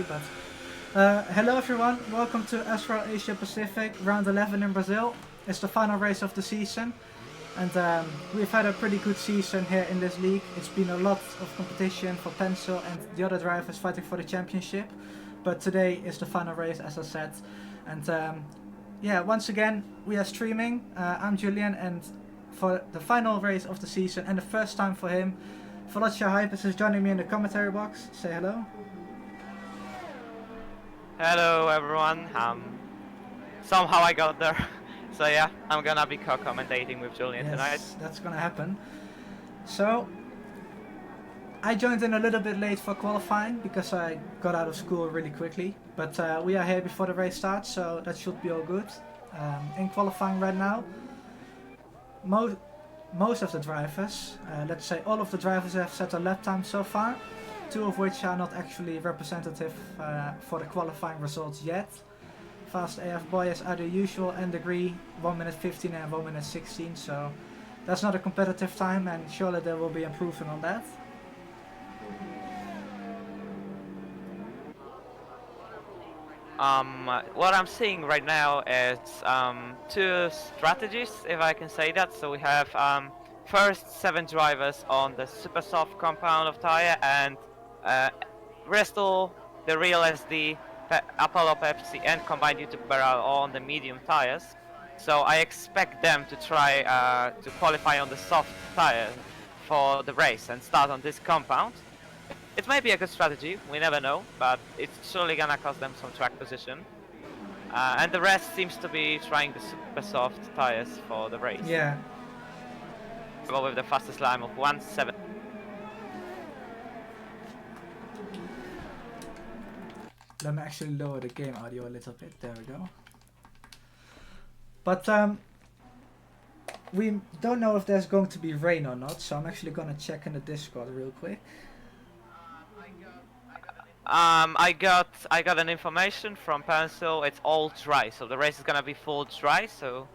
but hello everyone, welcome to SRL Asia Pacific, round 11 in Brazil. It's the final race of the season, and we've had a pretty good season here in this league. It's been a lot of competition for Pencil and the other drivers fighting for the championship, but today is the final race, as I said. And yeah, once again, we are streaming. I'm Julian, and for the final race of the season and the first time for him, Felicia Hypers is joining me in the commentary box. Say hello. Hello everyone, somehow I got there. So yeah, I'm gonna be co-commentating with Julian tonight. Yes, that's gonna happen. So, I joined in a little bit late for qualifying because I got out of school really quickly. But we are here before the race starts, so that should be all good. In qualifying right now, most of the drivers, let's say all of the drivers have set a lap time so far. Two of which are not actually representative for the qualifying results yet. Fast AF boys are the usual and agree 1 minute 15 and 1 minute 16, so that's not a competitive time, and surely they will be improving on that. What I'm seeing right now is two strategies, if I can say that. So we have first 7 drivers on the super soft compound of tire, and Bristol, the Real SD, Apollo Pepsi, and combined YouTube Barrel on the medium tires. So I expect them to try to qualify on the soft tire for the race and start on this compound. It may be a good strategy, we never know, but it's surely gonna cost them some track position. And the rest seems to be trying the super soft tires for the race. Yeah. Go with the fastest lap of 1.7. Let me actually lower the game audio a little bit. There we go. But we don't know if there's going to be rain or not, so I'm actually gonna check in the Discord real quick. I got an information from Pencil. It's all dry, so the race is gonna be full dry. So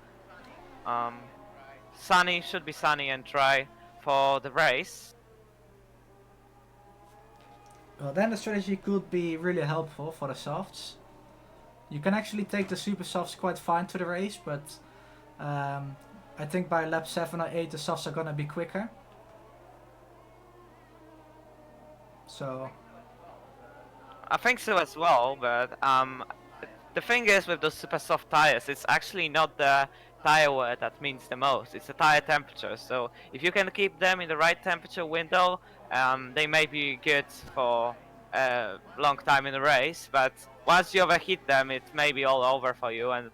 sunny, should be sunny and dry for the race. Well, then the strategy could be really helpful for the softs. You can actually take the super softs quite fine to the race, but I think by lap 7 or 8 the softs are gonna be quicker. So I think so as well, but the thing is with those super soft tires, it's actually not the tire wear that means the most, it's the tire temperature. So if you can keep them in the right temperature window, they may be good for a long time in the race, but once you overheat them, it may be all over for you. And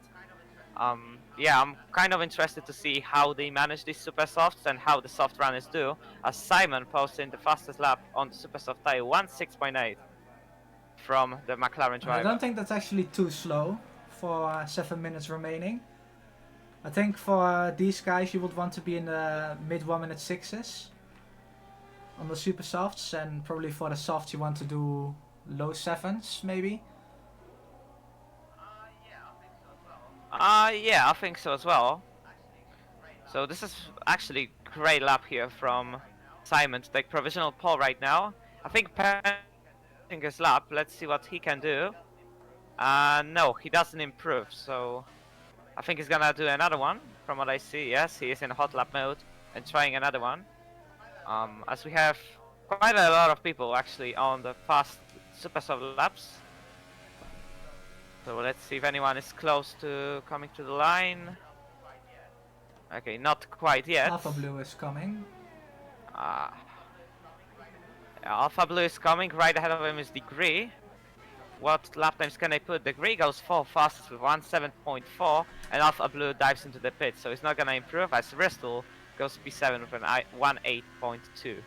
yeah, I'm kind of interested to see how they manage these super softs and how the soft runners do, as Simon posted the fastest lap on the super soft tire, 1.6.8. from the McLaren driver. I don't think that's actually too slow for 7 minutes remaining. I think for these guys you would want to be in the mid 1 minute 6s on the super softs, and probably for the softs you want to do low 7s maybe. Yeah, I think so as well. So this is actually great lap here from Simon to take provisional pole right now. I think his lap. Let's see what he can do. No, he doesn't improve, so I think he's gonna do another one from what I see. Yes, he is in hot lap mode and trying another one. As we have quite a lot of people actually on the fast super soft laps. So let's see if anyone is close to coming to the line. Okay, not quite yet. Alpha Blue is coming. Alpha Blue is coming, right ahead of him is Degree. What lap times can they put? Degree goes 4 fastest with 1.7.4, and Alpha Blue dives into the pit, so he's not gonna improve, as Bristol goes P7 with an 1.8.2.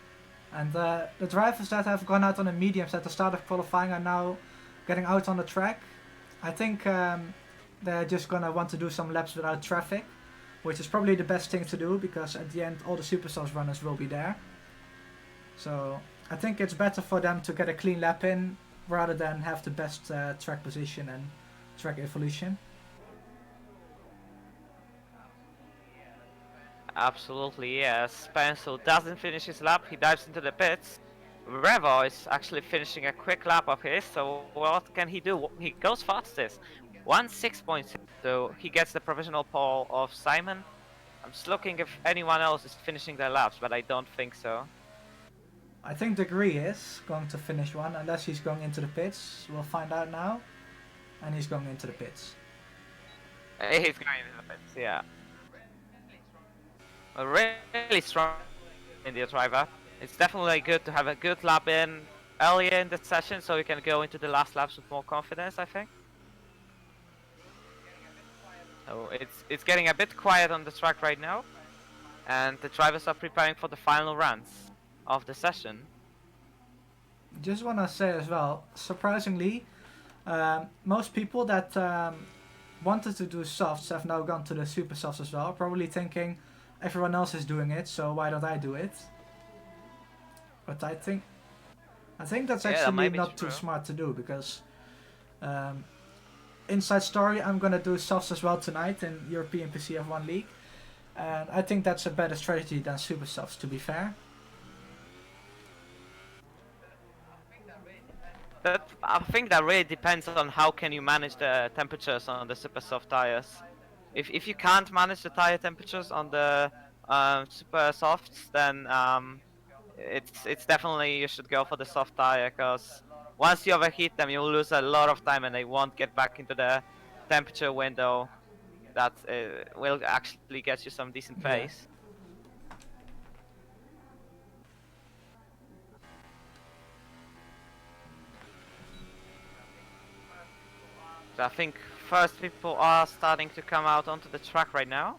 And the drivers that have gone out on the mediums at the start of qualifying are now getting out on the track. I think they're just gonna want to do some laps without traffic, which is probably the best thing to do, because at the end all the Superstars runners will be there. So I think it's better for them to get a clean lap in rather than have the best track position and track evolution. Absolutely, yes. Pencil doesn't finish his lap, he dives into the pits. Revo is actually finishing a quick lap of his, so what can he do? He goes fastest. 1:06.6, so he gets the provisional pole of Simon. I'm just looking if anyone else is finishing their laps, but I don't think so. I think Degree is going to finish one, unless he's going into the pits. We'll find out now. And he's going into the pits. He's going into the pits, yeah. A really strong India driver. It's definitely good to have a good lap in earlier in the session, so you can go into the last laps with more confidence, I think. So it's getting a bit quiet on the track right now, and the drivers are preparing for the final runs of the session. Just want to say as well, surprisingly, most people that wanted to do softs have now gone to the super softs as well, probably thinking everyone else is doing it, so why don't I do it? But I think that's actually not too smart to do, because inside story, I'm gonna do softs as well tonight in European PCF1 League, and I think that's a better strategy than super softs, to be fair. I think that really depends on how can you manage the temperatures on the super soft tires. If you can't manage the tire temperatures on the super softs, then it's definitely you should go for the soft tire, because once you overheat them, you'll lose a lot of time and they won't get back into the temperature window that will actually get you some decent pace. So I think first people are starting to come out onto the track right now.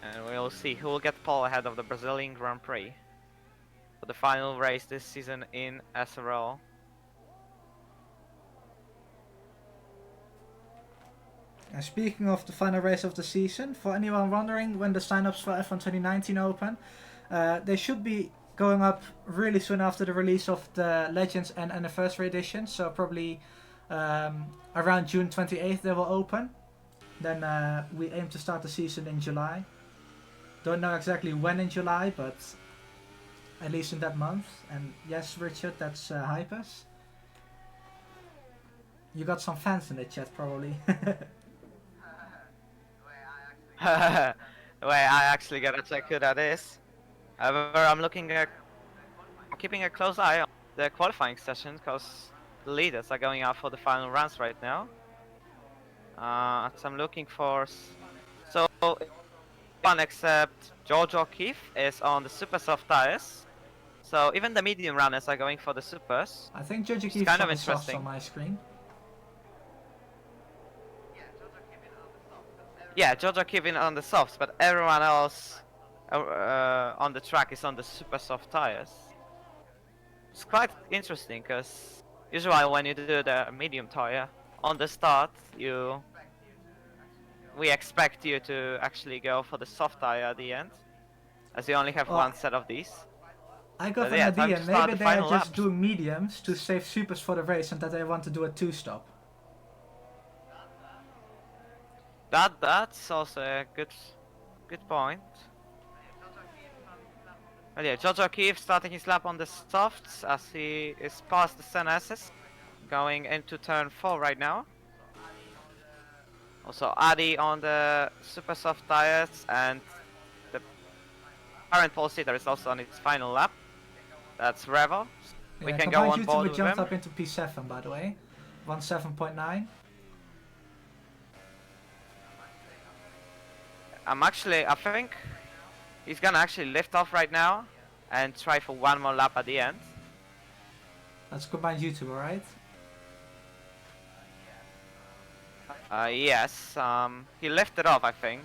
And we'll see who will get pole ahead of the Brazilian Grand Prix for the final race this season in SRL. And speaking of the final race of the season, for anyone wondering when the sign-ups for F1 2019 open, they should be going up really soon after the release of the Legends and Anniversary Edition, so probably around June 28th they will open. Then we aim to start the season in July. Don't know exactly when in July, but at least in that month. And yes, Richard, that's Hypers. You got some fans in the chat, probably. Wait, I actually gotta check who that is. However, I'm keeping a close eye on the qualifying session, because the leaders are going out for the final runs right now. So I'm looking for... So, one except George O'Keefe is on the super soft tires. So even the medium runners are going for the supers. I think George O'Keefe kind of on the softs interesting on my screen. Yeah, George O'Keefe on the softs, but everyone else on the track is on the super soft tires. It's quite interesting, because usually when you do the medium tire on the start, we expect you to actually go for the soft tire at the end, as you only have one set of these. I got an idea, maybe they are just doing mediums to save supers for the race, and that they want to do a two-stop. That's also a good point. But yeah, George O'Keefe starting his lap on the softs as he is past the Sen S's, going into turn 4 right now. Also Adi on the super soft tires, and the current pole sitter is also on its final lap. That's Revo. We can go on board with him. We jumped up into P7, by the way. 17.9. I think he's gonna actually lift off right now and try for one more lap at the end. That's combined YouTube, alright? Yes, he lifted off, I think,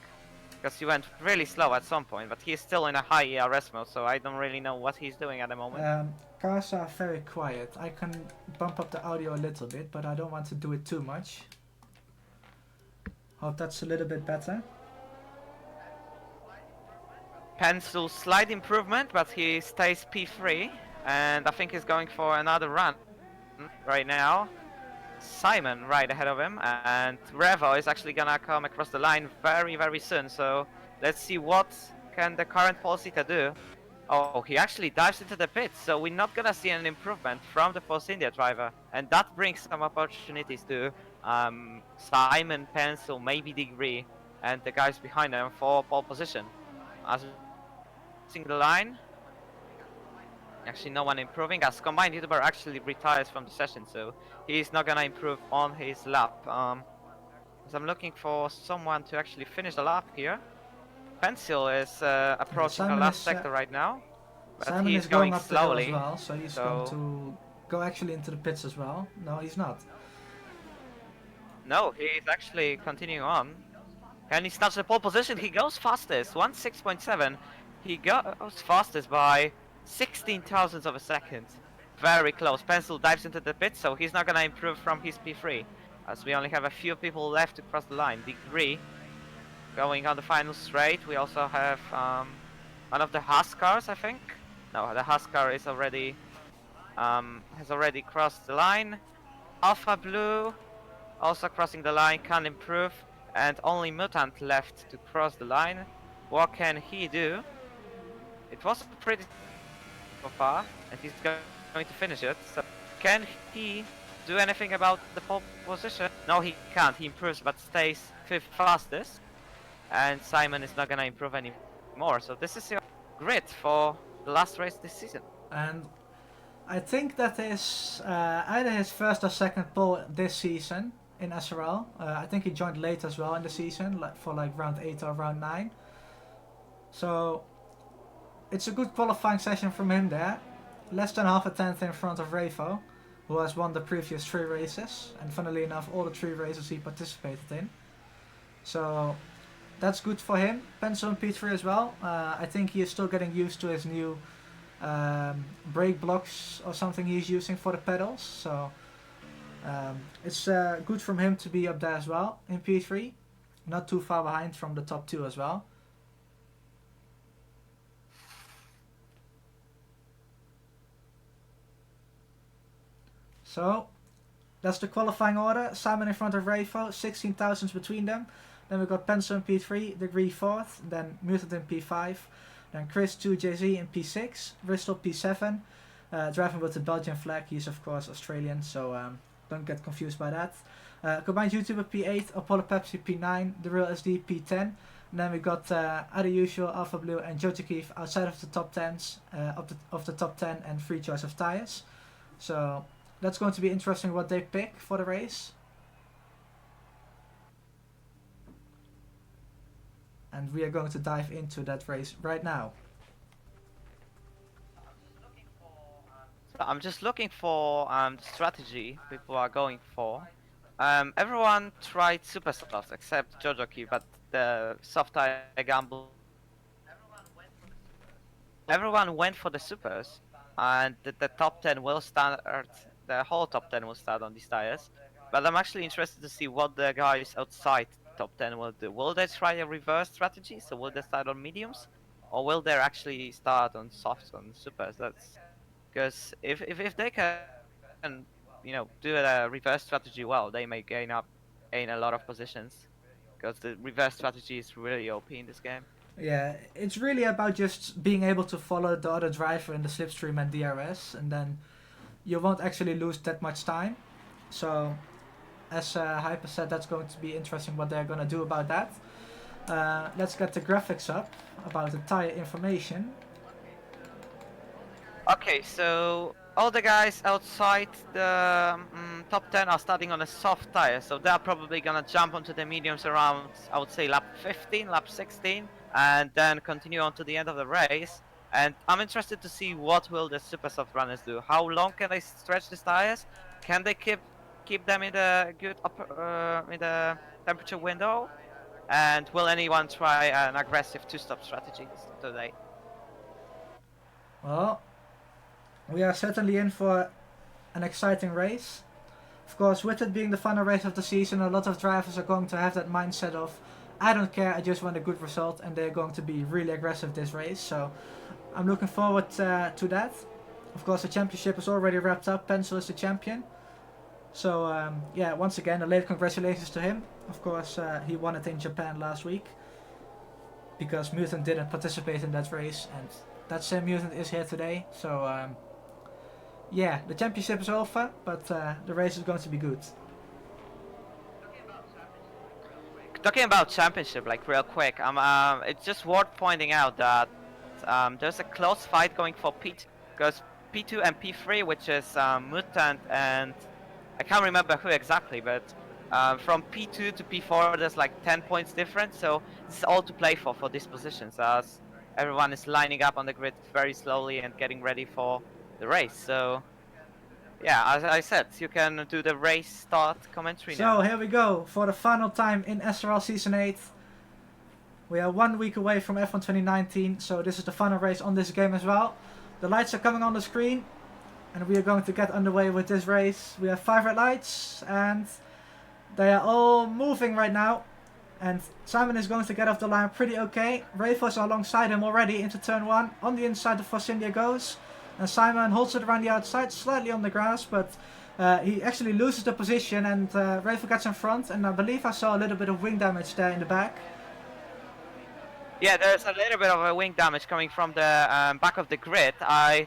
because he went really slow at some point, but he's still in a high ERS mode, so I don't really know what he's doing at the moment. Cars are very quiet. I can bump up the audio a little bit, but I don't want to do it too much. Hope that's a little bit better. Pencil slight improvement, but he stays P3, and I think he's going for another run right now. Simon right ahead of him, and Revo is actually gonna come across the line very soon, so Let's see what can the current pole sitter do. Oh, he actually dives into the pit, so we're not gonna see an improvement from the Force India driver, and that brings some opportunities to Simon, Pencil, maybe Degree, and the guys behind them for pole position. As we see the line, actually no one improving, as Combined YouTuber actually retires from the session, so he's not gonna improve on his lap. As I'm looking for someone to actually finish the lap here. Pencil is approaching the last sector right now, but Simon he's is going going up the hill as slowly. well, so he's going to go actually into the pits as well. No, he's not. No, he's actually continuing on. Can he snatch the pole position? He goes fastest, 1:06.7. He goes fastest by 16 thousandths of a second. Very close. Pencil dives into the pit, so he's not gonna improve from his P3, as we only have a few people left to cross the line. Degree going on the final straight. We also have one of the Huskars, I think. No, the Huskar is already has already crossed the line. Alpha Blue also crossing the line, can improve, and only Mutant left to cross the line. What can he do? It was pretty so far, and he's going to finish it. So can he do anything about the pole position? No, he can't. He improves, but stays fifth fastest. And Simon is not gonna improve anymore. So this is your grid for the last race this season. And I think that is either his first or second pole this season in SRL. I think he joined late as well in the season, like for like round 8 or round 9. So it's a good qualifying session from him there. Less than half a tenth in front of Ravo, who has won the previous 3 races, and funnily enough all the 3 races he participated in. So that's good for him. Pencil in P3 as well. I think he is still getting used to his new brake blocks or something he's using for the pedals. So it's good from him to be up there as well in P3. Not too far behind from the top 2 as well. So that's the qualifying order. Simon in front of Ravo, 16 thousandths between them. Then we got Pencil in P3, Degree 4th, then Mutant in P5, then Chris 2JZ in P6, Bristol P7, driving with the Belgian flag. He's of course Australian, so don't get confused by that. Combined YouTuber P8, Apollo Pepsi P9, The Real SD P10. And then we got Other Usual, Alpha Blue and Joe Keefe outside of the top 10s, of the top 10 and free choice of tires. So that's going to be interesting what they pick for the race. And we are going to dive into that race right now. I'm just looking for the strategy people are going for. Everyone tried super softs except Jojoki, but the soft tire gamble. Everyone went for the supers, and the top 10 will start. The whole top 10 will start on these tires. But I'm actually interested to see what the guys outside top 10 will do. Will they try a reverse strategy? So will they start on mediums, or will they actually start on softs on supers? That's because if they can, do a reverse strategy well, they may gain a lot of positions. Because the reverse strategy is really OP in this game. Yeah, it's really about just being able to follow the other driver in the slipstream and DRS, and then you won't actually lose that much time. So as Hyper said, that's going to be interesting what they're going to do about that. Let's get the graphics up about the tire information. Okay, so all the guys outside the top 10 are starting on a soft tire, so they're probably gonna jump onto the mediums around, I would say, lap 15, lap 16, and then continue on to the end of the race. And I'm interested to see what will the super soft runners do. How long can they stretch these tires? Can they keep them in the good in the temperature window? And will anyone try an aggressive two-stop strategy today? Well, we are certainly in for an exciting race. Of course, with it being the final race of the season, a lot of drivers are going to have that mindset of, I don't care, I just want a good result, and they're going to be really aggressive this race. So I'm looking forward to that. Of course, the championship is already wrapped up. Pencil is the champion. So yeah, once again, a late congratulations to him. Of course, he won it in Japan last week. because Mutant didn't participate in that race, and that same Mutant is here today. So yeah, the championship is over, but the race is going to be good. Talking about championship, like real quick, it's just worth pointing out that there's a close fight going for P2, because P2 and P3, which is Mutant and I can't remember who exactly, but from P2 to P4 there's like 10 points difference, so it's all to play for these positions, as everyone is lining up on the grid very slowly and getting ready for the race. So yeah, as I said, you can do the race start commentary now. So here we go for the final time in SRL Season 8. We are 1 week away from F1 2019, so this is the final race on this game as well. The lights are coming on the screen, and we are going to get underway with this race. We have 5 red lights, and they are all moving right now. And Simon is going to get off the line pretty okay. Rayford's alongside him already into turn 1. On the inside, the Force India goes. And Simon holds it around the outside, slightly on the grass, but he actually loses the position, and Rayford gets in front, and I believe I saw a little bit of wing damage there in the back. Yeah, there's a little bit of a wing damage coming from the back of the grid. I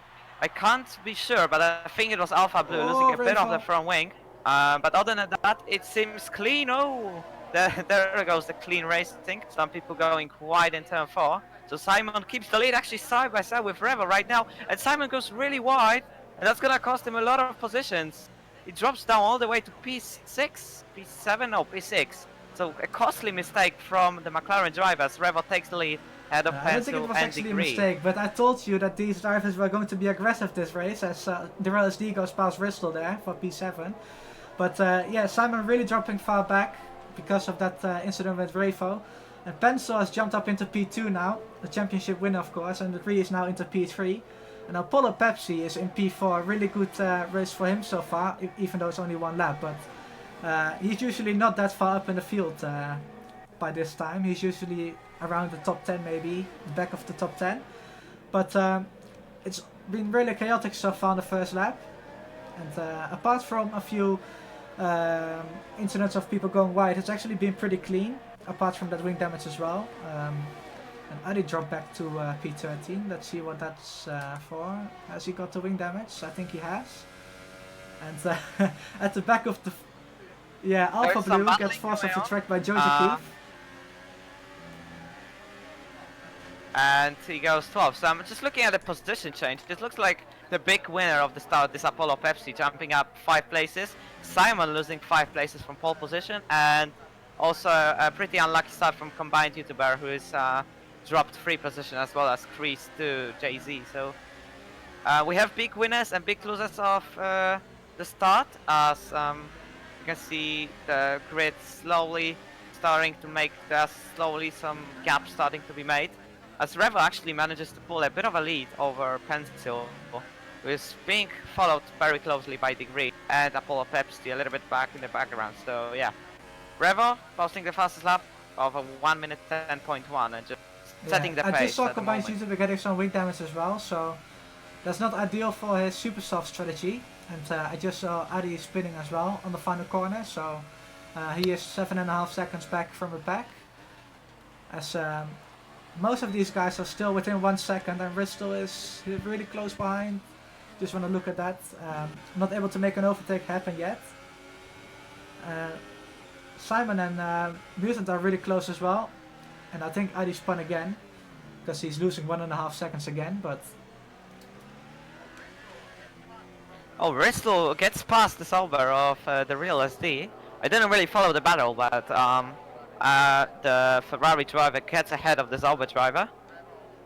can't be sure, but I think it was Alpha Blue losing a bit of the front wing. But other than that, it seems clean. Oh, there goes the clean racing. Some people going wide in turn 4. So Simon keeps the lead actually side by side with Revo right now. And Simon goes really wide, and that's gonna cost him a lot of positions. He drops down all the way to P6, P7, no, P6. So a costly mistake from the McLaren drivers. Revo takes the lead ahead of I don't think it Pencil was and actually Degree. a mistake, but I told you that these drivers were going to be aggressive this race, as the LSD goes past Bristol there for P7. But yeah, Simon really dropping far back because of that incident with Revo. And Pencil has jumped up into P2 now, the championship winner of course, and Degree is now into P3. And Apollo Pepsi is in P4, really good race for him so far, even though it's only 1 lap. But he's usually not that far up in the field by this time. He's usually around the top 10 maybe, the back of the top 10. But it's been really chaotic so far on the first lap. And apart from a few incidents of people going wide, it's actually been pretty clean, apart from that wing damage as well. And Adi dropped back to P13. Let's see what that's for. Has he got the wing damage? I think he has. And at the back of the... Yeah, Alpha Blue gets forced off the track by Joe Keefe. And he goes 12. So I'm just looking at the position change. It looks like the big winner of the start is Apollo Pepsi, jumping up 5 places. Simon losing 5 places from pole position, and also a pretty unlucky start from combined YouTuber, who is dropped 3 positions, as well as Prix to Jay-Z. So we have big winners and big losers of the start, as you can see the grid slowly starting to make, there's slowly some gaps starting to be made. As Revo actually manages to pull a bit of a lead over Pencil, who is being followed very closely by Degree, and Apollo Pepsi a little bit back in the background. So yeah, Revo posting the fastest lap of a 1 minute 10.1 and just setting the pace. I just saw at the combined moment. YouTuber getting some wing damage as well, so that's not ideal for his super soft strategy. And I just saw Adi spinning as well on the final corner, so he is 7.5 seconds back from the pack. As most of these guys are still within 1 second, and Bristol is really close behind. Just want to look at that. Not able to make an overtake happen yet. Simon and Mutant are really close as well. And I think Adi spun again, because he's losing 1.5 seconds again, but... Oh, Bristol gets past the Sauber of the real SD. I didn't really follow the battle, but the Ferrari driver gets ahead of the Sauber driver.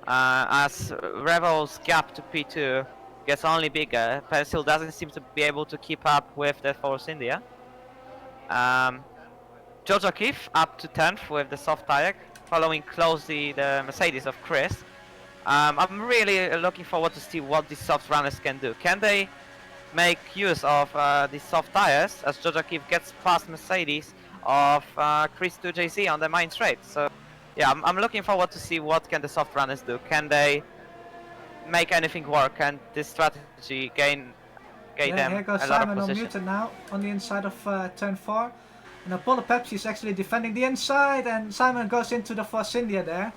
As Revo's gap to P2 gets only bigger, Pencil doesn't seem to be able to keep up with the Force India. Jojo Keefe up to 10th with the soft tire, following closely the Mercedes of Chris. I'm really looking forward to see what these soft runners can do. Can they make use of these soft tires, as Jojo Keefe gets past Mercedes of Chris to JC on the main straight? So yeah, I'm looking forward to see what can the soft runners do. Can they make anything work, and this strategy gain them here goes a lot Simon of on position? Mutant now, on the inside of turn 4. And Apollo Pepsi is actually defending the inside, and Simon goes into the Force India there.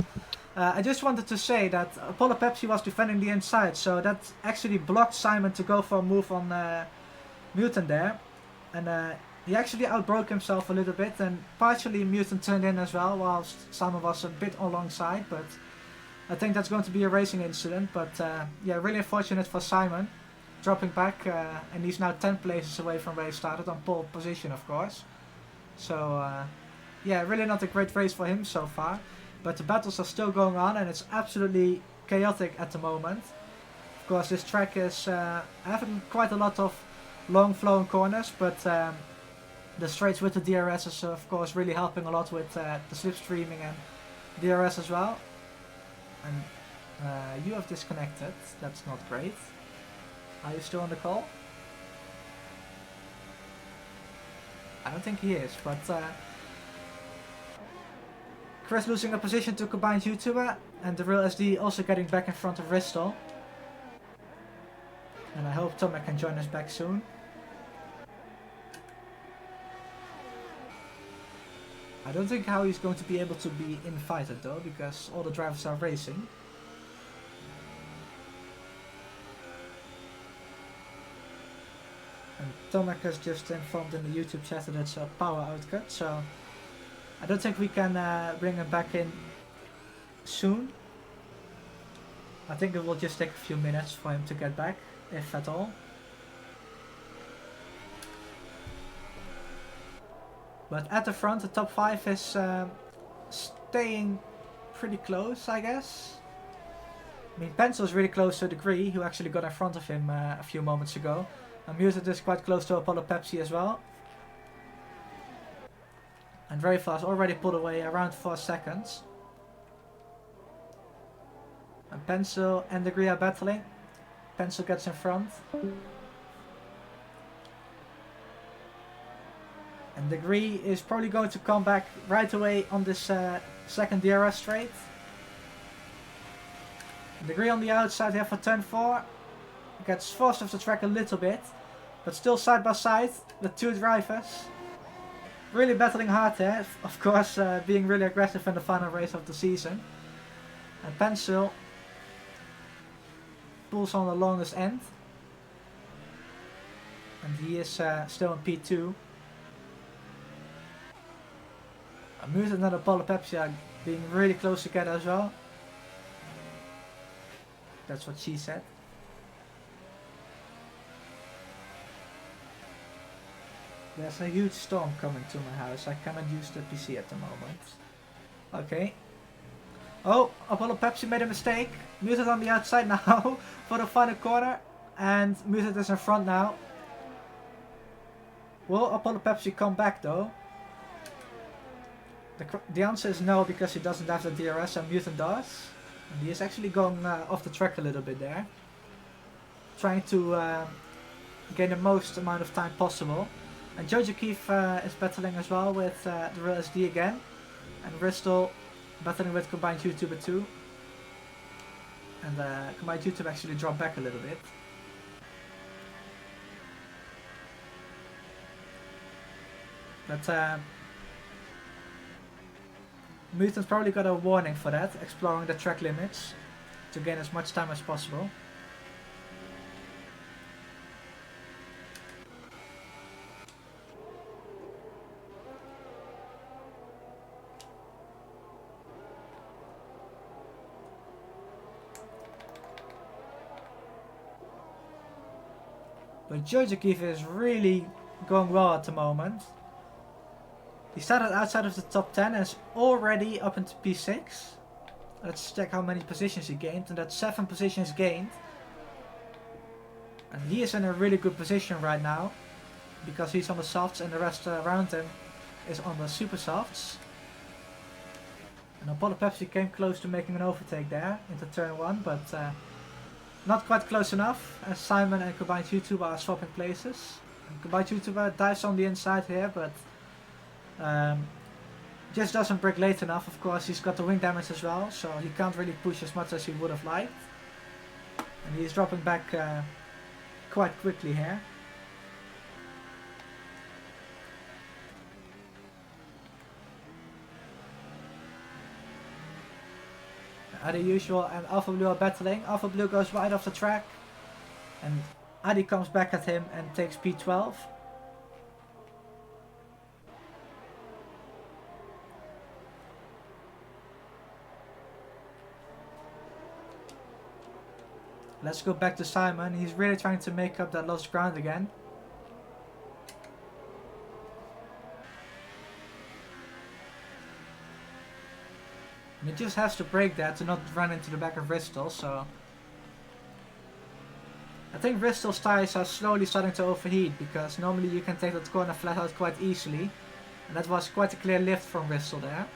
I just wanted to say that Apollo Pepsi was defending the inside, so that actually blocked Simon to go for a move on Mutant there. And he actually outbroke himself a little bit, and partially Mutant turned in as well, whilst Simon was a bit alongside, but I think that's going to be a racing incident. But yeah, really unfortunate for Simon, dropping back, and he's now 10 places away from where he started, on pole position of course. So yeah, really not a great race for him so far. But the battles are still going on, and it's absolutely chaotic at the moment. Of course, this track is having quite a lot of long flowing corners, but the straights with the DRS is of course really helping a lot with the slipstreaming and DRS as well. And you have disconnected, that's not great. Are you still on the call? I don't think he is, but Chris losing a position to combined YouTuber, and the real SD also getting back in front of Bristol. And I hope Tomek can join us back soon. I don't think how he's going to be able to be invited though, because all the drivers are racing. And Tomek has just informed in the YouTube chat that it's a power outcut, so I don't think we can bring him back in soon. I think it will just take a few minutes for him to get back, if at all. But at the front, the top 5 is staying pretty close, I guess. I mean, Pencil is really close to Degree, who actually got in front of him a few moments ago. And Muted is quite close to Apollo Pepsi as well. And very fast, already pulled away around 4 seconds. And Pencil and Degree are battling. Pencil gets in front. And Degree is probably going to come back right away on this second DRS straight. Degree on the outside here for turn 4. Gets forced off the track a little bit. But still side by side, the two drivers. Really battling hard there, of course, being really aggressive in the final race of the season. And Pencil pulls on the longest end. And he is still in P2. Mutant and Apollo Pepsi are being really close together as well. That's what she said. There's a huge storm coming to my house. I cannot use the PC at the moment. Okay. Oh, Apollo Pepsi made a mistake. Mutant on the outside now for the final corner. And Mutant is in front now. Will Apollo Pepsi come back though? The answer is no, because he doesn't have the DRS and Mutant does. And he is actually going off the track a little bit there. Trying to gain the most amount of time possible. And Jojo Keefe is battling as well with the real SD again. And Bristol battling with combined YouTuber 2. And combined YouTube actually dropped back a little bit. But Mutant's probably got a warning for that, exploring the track limits to gain as much time as possible. But Jojo Keefe is really going well at the moment. He started outside of the top 10 and is already up into P6. Let's check how many positions he gained, and that's 7 positions gained. And he is in a really good position right now, because he's on the softs and the rest around him is on the super softs. And Apollo Pepsi came close to making an overtake there into turn 1, but not quite close enough, as Simon and combined YouTuber are swapping places. And combined YouTuber dives on the inside here, but just doesn't brake late enough. Of course, he's got the wing damage as well, so he can't really push as much as he would have liked. And he's dropping back quite quickly here. Adi usual and Alpha Blue are battling. Alpha Blue goes right off the track. And Adi comes back at him and takes P12. Let's go back to Simon. He's really trying to make up that lost ground again. And he just has to break that to not run into the back of Bristol, so... I think Bristol's tyres are slowly starting to overheat, because normally you can take that corner flat out quite easily. And that was quite a clear lift from Bristol there.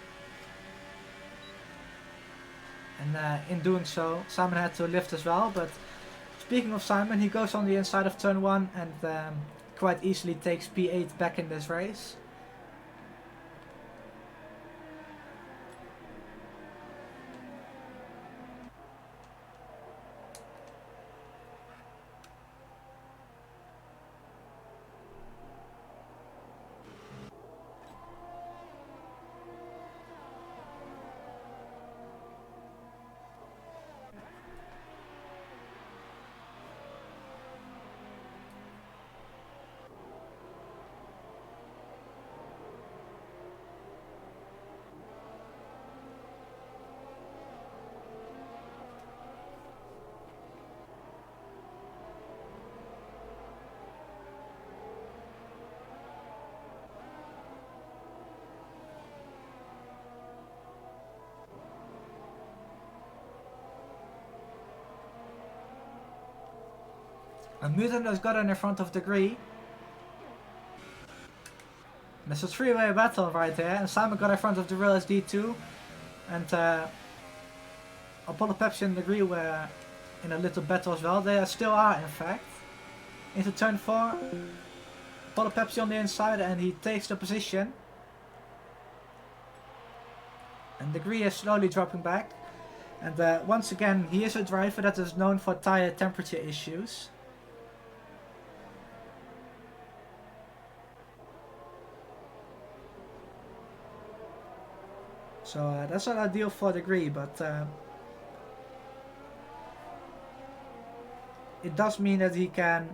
And in doing so, Simon had to lift as well, but speaking of Simon, he goes on the inside of turn 1 and quite easily takes P8 back in this race. And Mutant has got in front of the Prix. There's a three-way battle right there, and Simon got in front of the Real SD2. And Apollo Pepsi and the Prix were in a little battle as well. They still are, in fact. Into turn 4. Apollo Pepsi on the inside, and he takes the position. And the Prix is slowly dropping back. And once again, he is a driver that is known for tire temperature issues. So that's not ideal for the Prix, but it does mean that he can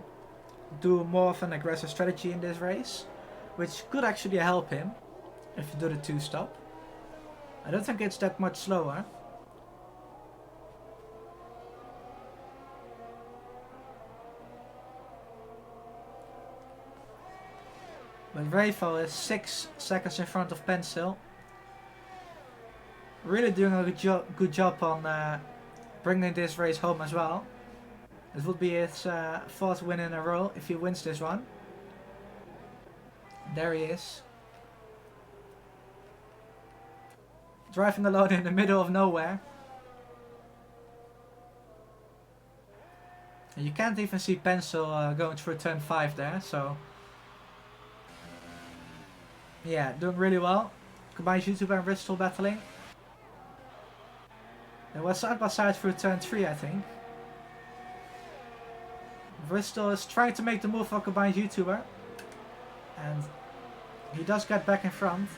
do more of an aggressive strategy in this race, which could actually help him if you do the 2-stop. I don't think it's that much slower. But Revo is 6 seconds in front of Pencil. Really doing a good job on bringing this race home as well. It would be his 4th win in a row if he wins this one. There he is. Driving alone in the middle of nowhere. And you can't even see Pencil going through turn 5 there, so... Yeah, doing really well. Combined YouTube and Bristol battling. They were side by side through turn 3, I think. Bristol is trying to make the move for combined YouTuber. And he does get back in front.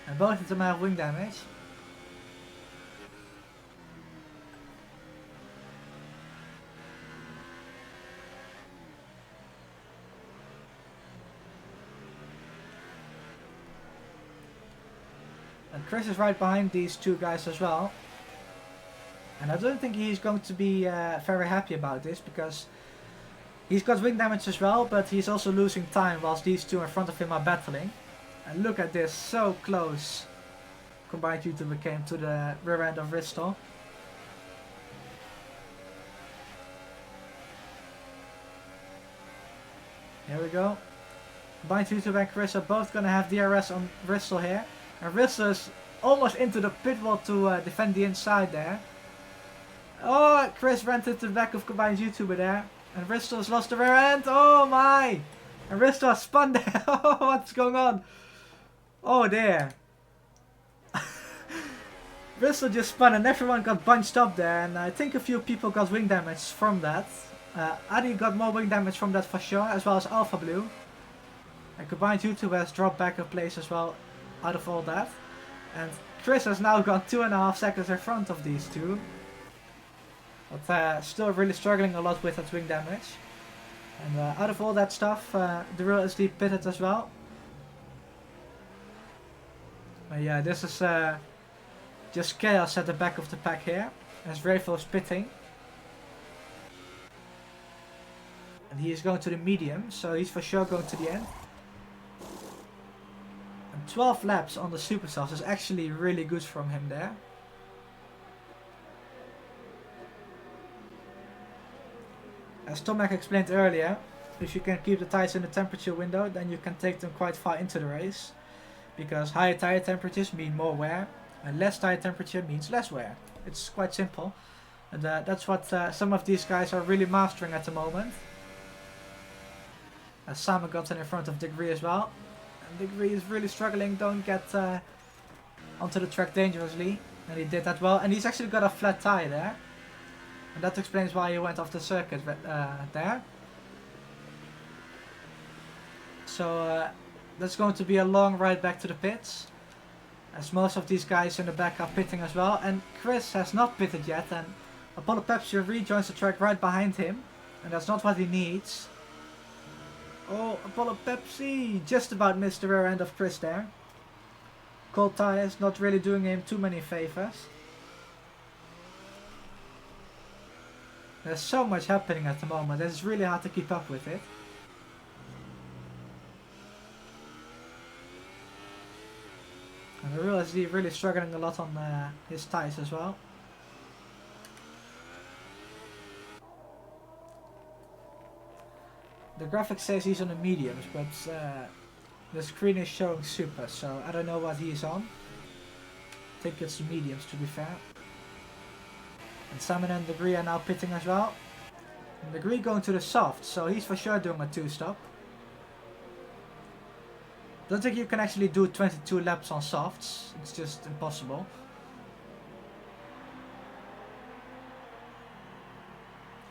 And both of them have wing damage. And Chris is right behind these two guys as well. And I don't think he's going to be very happy about this, because he's got wing damage as well, but he's also losing time whilst these two in front of him are battling. And look at this, so close. Combined YouTuber came to the rear end of Bristol. Here we go. Combined YouTuber and Chris are both going to have DRS on Bristol here. And Bristol is almost into the pit wall to defend the inside there. Oh, Chris ran to the back of combined YouTuber there. And Bristol has lost the rear end. Oh my! And Bristol has spun there. Oh, what's going on? Oh dear. Bristol just spun and everyone got bunched up there. And I think a few people got wing damage from that. Adi got more wing damage from that for sure, as well as Alpha Blue. And combined YouTuber has dropped back a place as well out of all that. And Chris has now gone 2.5 seconds in front of these two. But still really struggling a lot with that wing damage. And out of all that stuff, the real SD pitted as well. But yeah, this is just chaos at the back of the pack here. As Rayful is pitting. And he is going to the medium, so he's for sure going to the end. And 12 laps on the super softs is actually really good from him there. As Tomac explained earlier, if you can keep the tyres in the temperature window, then you can take them quite far into the race. Because higher tyre temperatures mean more wear, and less tyre temperature means less wear. It's quite simple. And that's what some of these guys are really mastering at the moment. As Simon got in front of Degree as well. And Degree is really struggling, don't get onto the track dangerously. And he did that well, and he's actually got a flat tyre there. And that explains why he went off the circuit there. So that's going to be a long ride back to the pits. As most of these guys in the back are pitting as well. And Chris has not pitted yet. And Apollo Pepsi rejoins the track right behind him. And that's not what he needs. Oh, Apollo Pepsi just about missed the rear end of Chris there. Cold tires not really doing him too many favors. There's so much happening at the moment, it's really hard to keep up with it. And the real SD really struggling a lot on his tyres as well. The graphic says he's on the mediums, but the screen is showing super, so I don't know what he's on. I think it's the mediums, to be fair. And Simon and Degree are now pitting as well. And Degree going to the soft, so he's for sure doing a 2-stop. Don't think you can actually do 22 laps on softs, it's just impossible.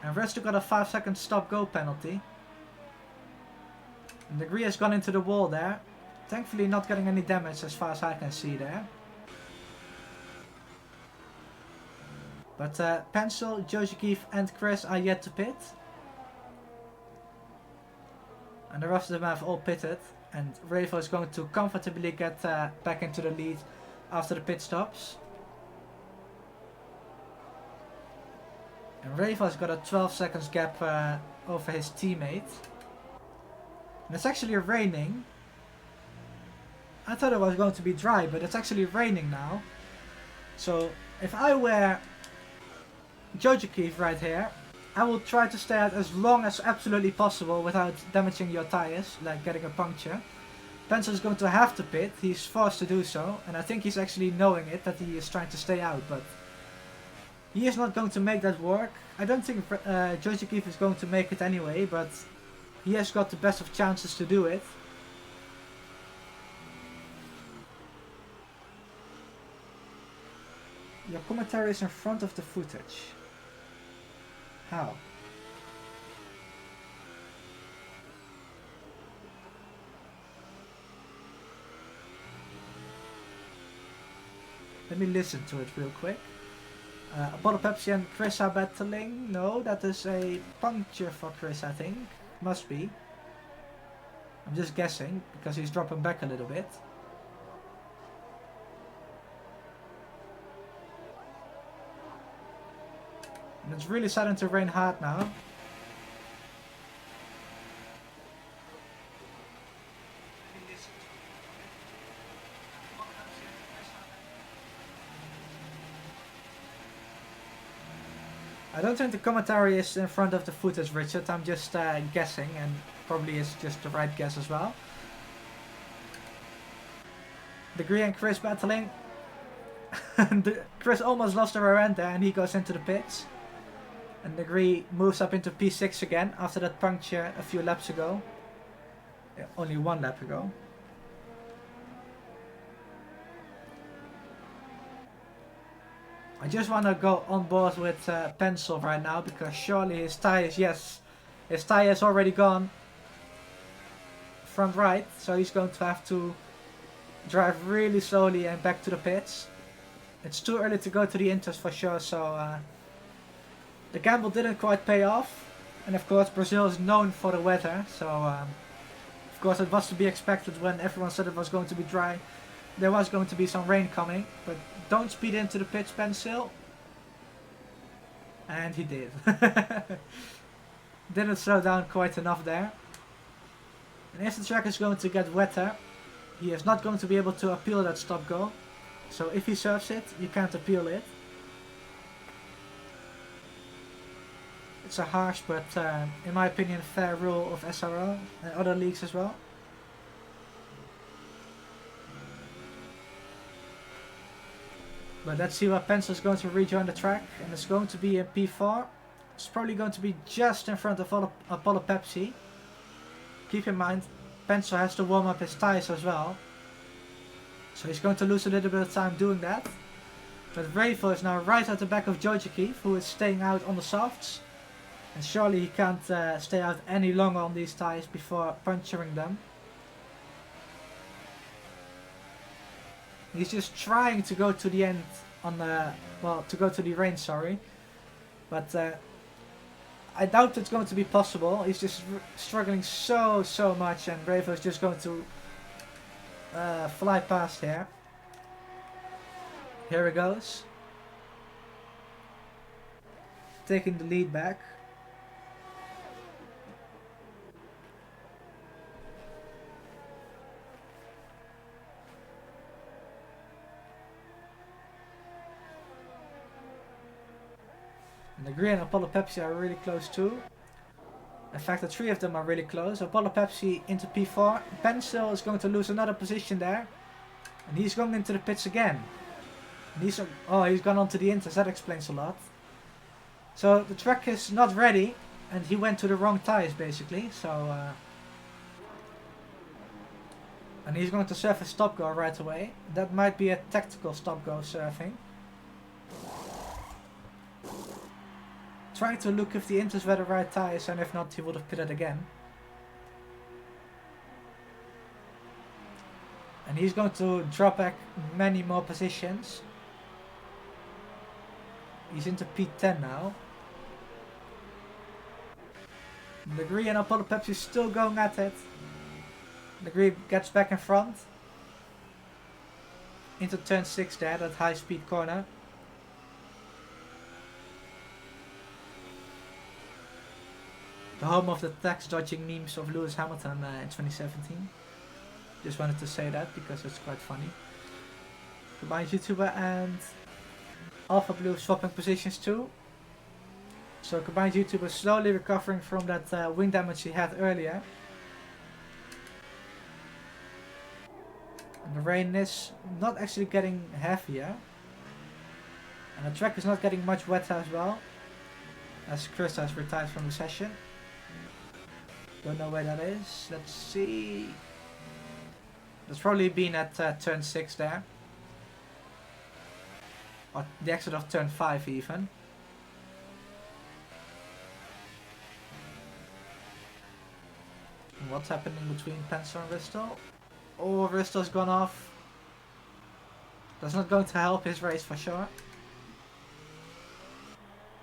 And Resto got a 5-second stop-go penalty. And Degree has gone into the wall there. Thankfully not getting any damage as far as I can see there. But Pencil, Josie Keefe and Chris are yet to pit. And the rest of them have all pitted. And Ravo is going to comfortably get back into the lead after the pit stops. And Ravo has got a 12 seconds gap over his teammate. And it's actually raining. I thought it was going to be dry, but it's actually raining now. So if I wear Jojo Keefe right here, I will try to stay out as long as absolutely possible without damaging your tires, like getting a puncture. Pencil is going to have to pit, he's forced to do so, and I think he's actually knowing it, that he is trying to stay out, but he is not going to make that work. I don't think Jojo Keefe is going to make it anyway, but he has got the best of chances to do it. Your commentary is in front of the footage. How? Let me listen to it real quick. Apollo Pepsi and Chris are battling. No, that is a puncture for Chris, I think. Must be. I'm just guessing, because he's dropping back a little bit. And it's really starting to rain hard now. I don't think the commentary is in front of the footage, Richard. I'm just guessing, and probably is just the right guess as well. Degree and Chris battling. Chris almost lost the rear end there, and he goes into the pits. And Degree moves up into P6 again after that puncture a few laps ago. Yeah, only one lap ago. I just want to go on board with Pencil right now, because surely his tires, yes, his tire is already gone front right, so he's going to have to drive really slowly and back to the pits. It's too early to go to the Inters for sure, so the gamble didn't quite pay off. And of course Brazil is known for the weather, so of course it was to be expected when everyone said it was going to be dry. There was going to be some rain coming, but don't speed into the pits, Pencil. And he did. Didn't slow down quite enough there. And if the track is going to get wetter, he is not going to be able to appeal that stop go. So if he serves it, you can't appeal it. It's a harsh but, in my opinion, fair rule of SRL and other leagues as well. But let's see what Pencil is going to rejoin the track, and it's going to be in P4. It's probably going to be just in front of Apollo Pepsi. Keep in mind, Pencil has to warm up his tyres as well. So he's going to lose a little bit of time doing that. But Revo is now right at the back of Jojikiv, who is staying out on the softs. And surely he can't stay out any longer on these tyres before puncturing them. He's just trying to go to the end on the, well, to go to the range, sorry. But I doubt it's going to be possible. He's just struggling so much, and Revo is just going to fly past here. Here he goes. Taking the lead back. And the Green and Apollo Pepsi are really close too. In fact, the three of them are really close. Apollo Pepsi into P4. Pencil is going to lose another position there. And he's going into the pits again. And he's gone onto the Inters. That explains a lot. So the track is not ready. And he went to the wrong tires basically. So and he's going to surf a stop go right away. That might be a tactical stop go surfing. Trying to look if the Inters were the right tires, and if not, he would have pitted again. And he's going to drop back many more positions. He's into P10 now. Legree and Apollo Pepsi still going at it. Legree gets back in front. Into turn 6 there, that high speed corner. The home of the tax dodging memes of Lewis Hamilton in 2017. Just wanted to say that because it's quite funny. Combined YouTuber and Alpha Blue swapping positions too. So Combined YouTuber slowly recovering from that wing damage he had earlier. And the rain is not actually getting heavier. And the track is not getting much wetter as well. As Chris has retired from the session. Don't know where that is. Let's see. That's probably been at turn 6 there. Or the exit of turn 5 even. And what's happening between Pencil and Ristel? Oh, Ristel's gone off. That's not going to help his race for sure.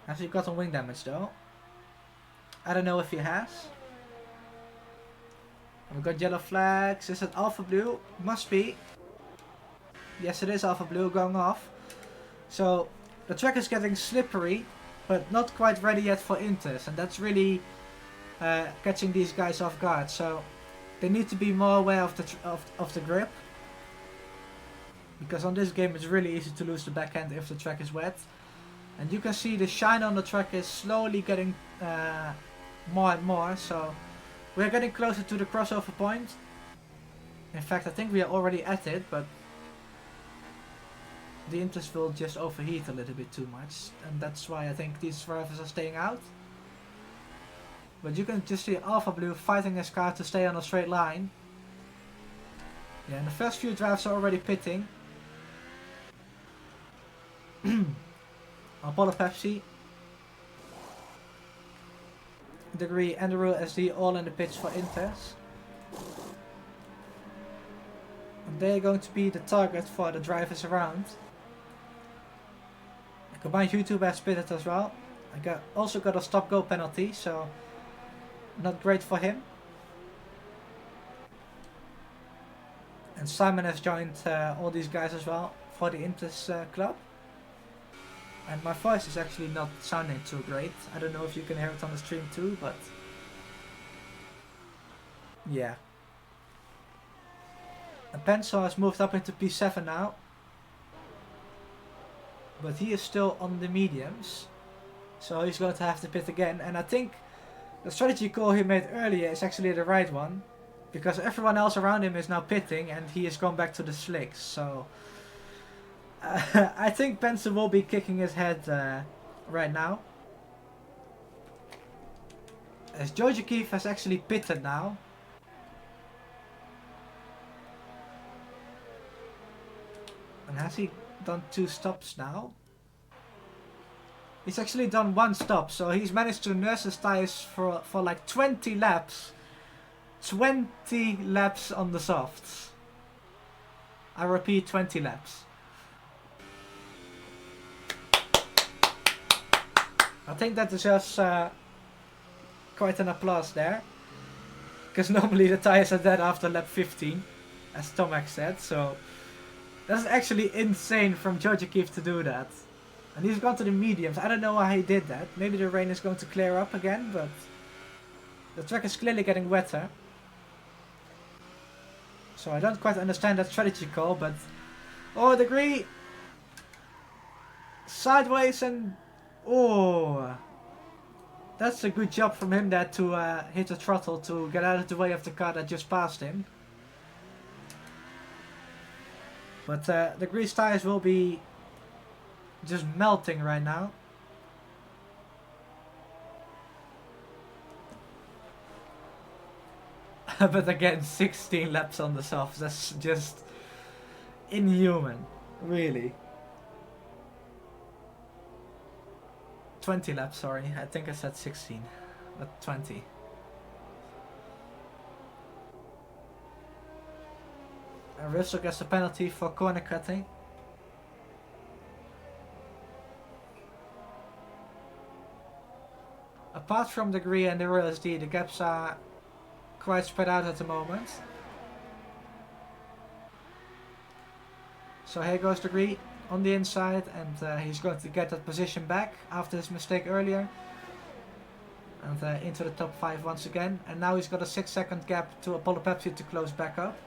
Has he gotten wing damage though? I don't know if he has. We've got yellow flags. Is it Alpha Blue? Must be. Yes, it is Alpha Blue going off. So the track is getting slippery, but not quite ready yet for Inters, and that's really catching these guys off guard. So they need to be more aware of the grip, because on this game it's really easy to lose the backhand if the track is wet. And you can see the shine on the track is slowly getting more and more. So we're getting closer to the crossover point. In fact, I think we are already at it, but the Inters will just overheat a little bit too much. And that's why I think these drivers are staying out. But you can just see Alpha Blue fighting his car to stay on a straight line. Yeah, and the first few drivers are already pitting. Apollo Pepsi, Degree and the Real SD all in the pits for Inters. And they're going to be the target for the drivers around. Combined YouTube has pitted as well. Also got a stop-go penalty, so not great for him. And Simon has joined all these guys as well for the Intes club. And my voice is actually not sounding too great. I don't know if you can hear it on the stream too, but yeah. And Pencil has moved up into P7 now. But he is still on the mediums. So he's going to have to pit again. And I think the strategy call he made earlier is actually the right one. Because everyone else around him is now pitting and he has gone back to the slicks. So I think Pencil will be kicking his head right now. As Georgia Keefe has actually pitted now. And has he done 2 stops now? He's actually done 1 stop, so he's managed to nurse his tires for like 20 laps. 20 laps on the softs. I repeat, 20 laps. I think that deserves quite an applause there. Because normally the tires are dead after lap 15, as Tomac said, so that's actually insane from Georgia Keefe to do that. And he's gone to the mediums. I don't know why he did that. Maybe the rain is going to clear up again, but the track is clearly getting wetter. So I don't quite understand that strategy call, but oh, the Prix sideways and oh, that's a good job from him there to hit the throttle to get out of the way of the car that just passed him. But the grease tires will be just melting right now. But again, 16 laps on the softs, that's just inhuman, really. 20 laps, sorry, I think I said 16, but 20. And Russell gets a penalty for corner cutting. Apart from the Prix and the Royal SD, the gaps are quite spread out at the moment. So here goes the Prix on the inside, and he's going to get that position back after his mistake earlier. And into the top 5 once again. And now he's got a 6-second gap to Apollo Pepsi to close back up.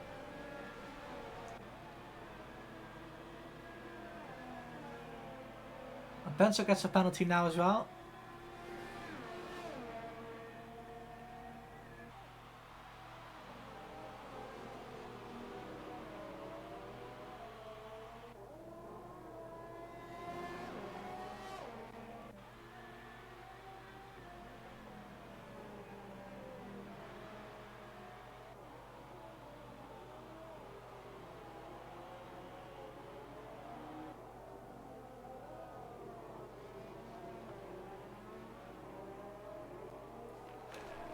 And Pencil gets a penalty now as well.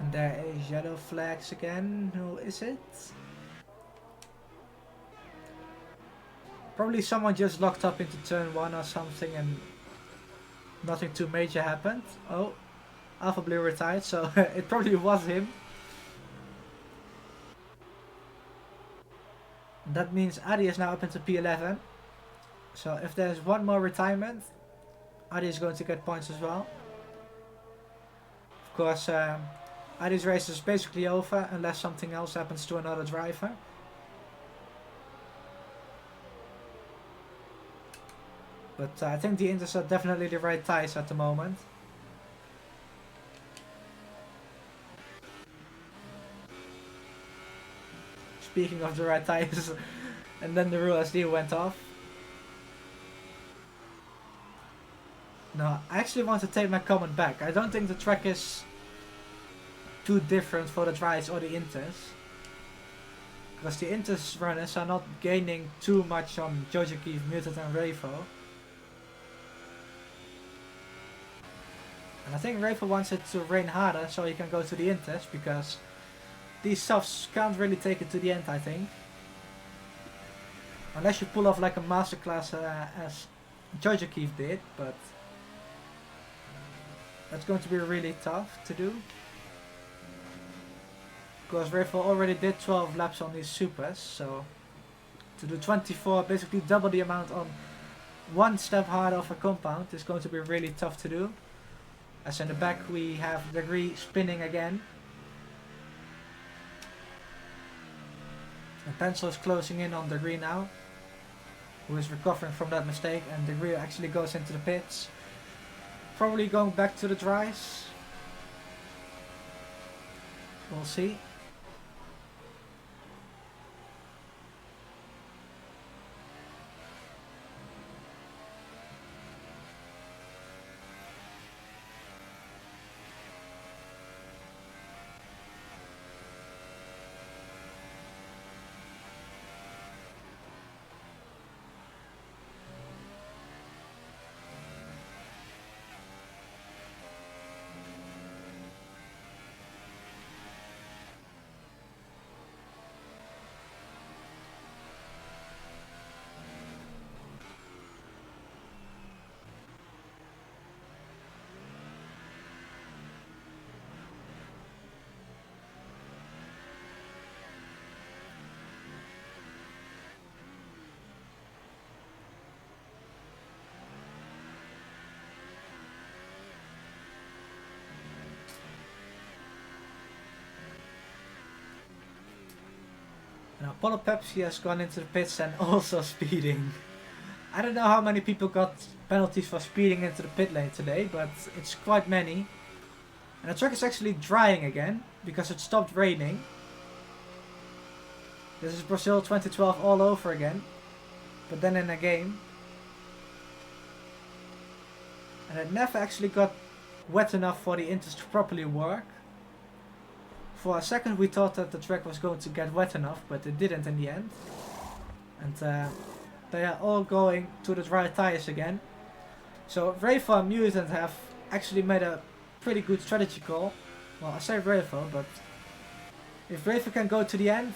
And there is yellow flags again. Who is it? Probably someone just locked up into turn 1 or something and nothing too major happened. Oh, Alpha Blue retired, so it probably was him. And that means Adi is now up into P11. So if there's one more retirement, Adi is going to get points as well. Of course, Adi's race is basically over unless something else happens to another driver. But I think the Inters are definitely the right ties at the moment. Speaking of the right tires, and then the Rule SD went off. No, I actually want to take my comment back. I don't think the track is too different for the Dries or the Inters. Because the Inters runners are not gaining too much on Georgia Keefe, Muted and Revo. And I think Revo wants it to rain harder so he can go to the Inters, because these softs can't really take it to the end, I think. Unless you pull off like a masterclass as Jojo Keith did, but that's going to be really tough to do. Because Riffle already did 12 laps on these supers, so to do 24, basically double the amount on one step hard off a compound is going to be really tough to do. As in the back we have Degree spinning again. And Pencil is closing in on Degree now, who is recovering from that mistake, and Degree actually goes into the pits. Probably going back to the dries. We'll see. Now Apollo Pepsi has gone into the pits and also speeding. I don't know how many people got penalties for speeding into the pit lane today, but it's quite many. And the track is actually drying again, because it stopped raining. This is Brazil 2012 all over again, but then in a game. And it never actually got wet enough for the inters to properly work. For a second we thought that the track was going to get wet enough, but it didn't in the end. And they are all going to the dry tires again. So Rafa and Mutant have actually made a pretty good strategy call. Well, I say Rafa, but if Rafa can go to the end,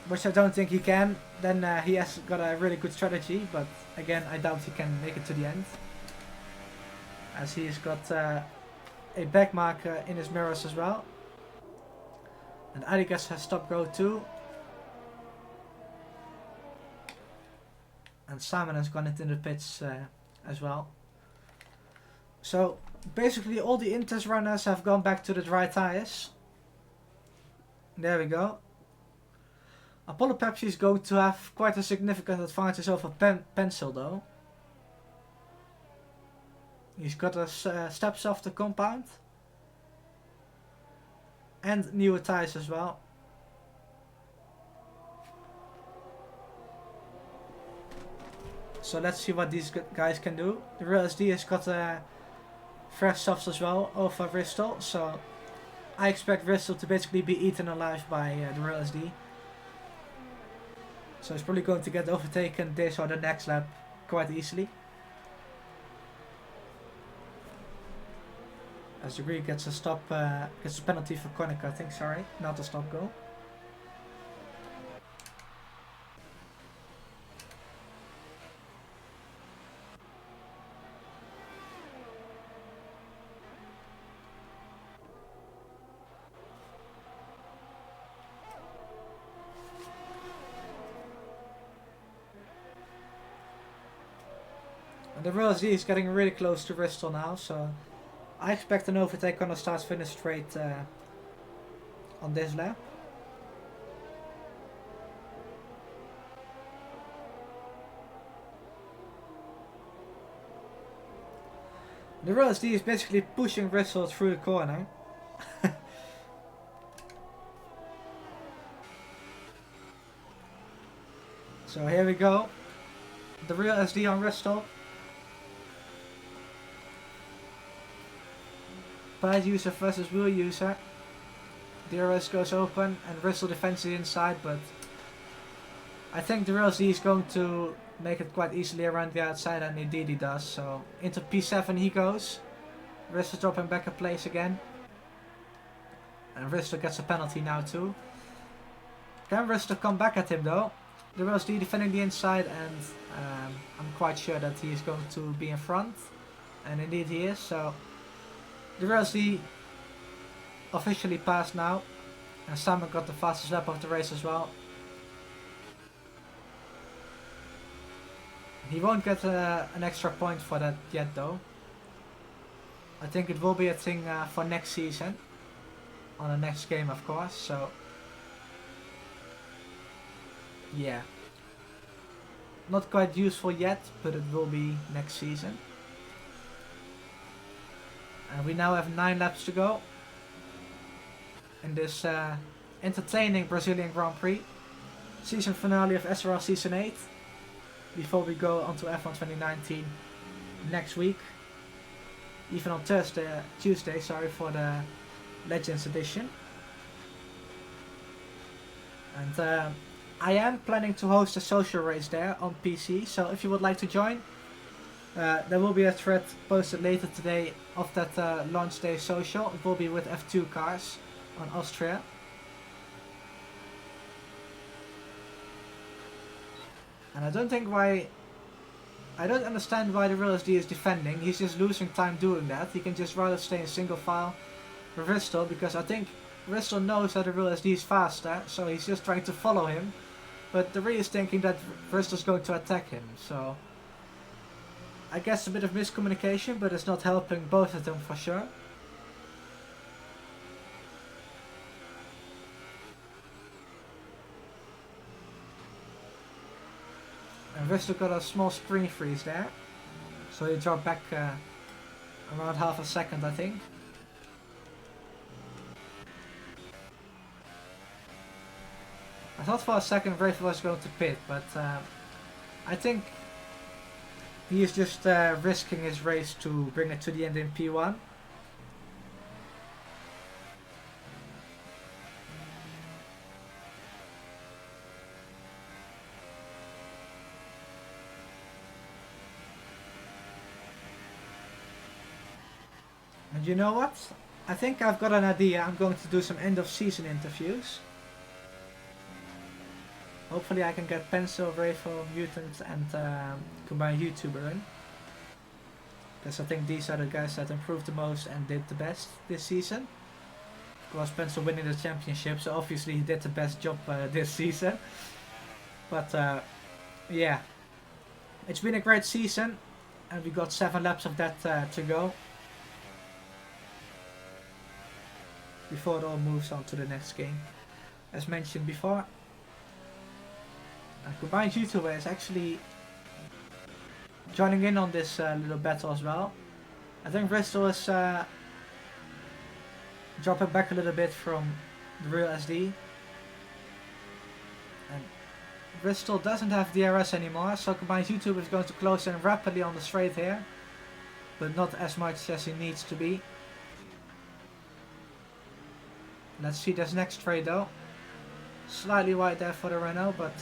which I don't think he can, then he has got a really good strategy. But again, I doubt he can make it to the end, as he's got a back marker in his mirrors as well. And Adigas has stopped go too. And Simon has gone into the pits as well. So basically all the Inters runners have gone back to the dry tires. There we go. Apollo Pepsi is going to have quite a significant advantage over Pencil though. He's got a steps off the compound. And newer tires as well. So let's see what these guys can do. The Real SD has got fresh softs as well over Bristol. So I expect Bristol to basically be eaten alive by the Real SD. So he's probably going to get overtaken this or the next lap quite easily. As Degree gets a stop, gets a penalty for corner cutting, sorry, not a stop goal. And the Real Z is getting really close to Bristol now, so I expect an overtake on a start-finish straight on this lap. The Real SD is basically pushing Bristol through the corner. So here we go. The Real SD on Bristol. Pad user versus wheel user. DRS goes open and Bristol defends the inside, but I think the Real Z is going to make it quite easily around the outside, and indeed he does. So into P7 he goes. Bristol dropping back a place again. And Bristol gets a penalty now too. Can Bristol come back at him though? the Real SD defending the inside, and I'm quite sure that he is going to be in front, and indeed he is. So the Real SD officially passed now, and Simon got the fastest lap of the race as well. He won't get an extra point for that yet though. I think it will be a thing for next season, on the next game of course, so yeah. Not quite useful yet, but it will be next season. And we now have 9 laps to go in this entertaining Brazilian Grand Prix. Season finale of SRL Season 8. Before we go on to F1 2019 next week. Even on Tuesday, sorry, for the Legends edition. And I am planning to host a social race there on PC, so if you would like to join, there will be a thread posted later today of that launch day social. It will be with F2 cars on Austria. And I don't understand why the Real SD is defending. He's just losing time doing that. He can just rather stay in single file with Bristol, because I think Bristol knows that the Real SD is faster, so he's just trying to follow him. But the Real is thinking that Bristol's going to attack him, so I guess a bit of miscommunication, but it's not helping both of them for sure. And Bristol got a small screen freeze there, so he dropped back around half a second, I think. I thought for a second Rafe was going to pit, but I think he is just risking his race to bring it to the end in P1. And you know what? I think I've got an idea. I'm going to do some end of season interviews. Hopefully I can get Pencil, Rayfo, Mutant and Combined YouTuber in. Because I think these are the guys that improved the most and did the best this season. Of course, Pencil winning the championship, so obviously he did the best job this season. But yeah, it's been a great season and we got 7 laps of that to go. Before it all moves on to the next game. As mentioned before, Combined YouTuber is actually joining in on this little battle as well. I think Bristol is dropping back a little bit from the Real SD. And Bristol doesn't have DRS anymore, so Combined YouTuber is going to close in rapidly on the straight here. But not as much as he needs to be. Let's see this next straight though. Slightly wide there for the Renault, but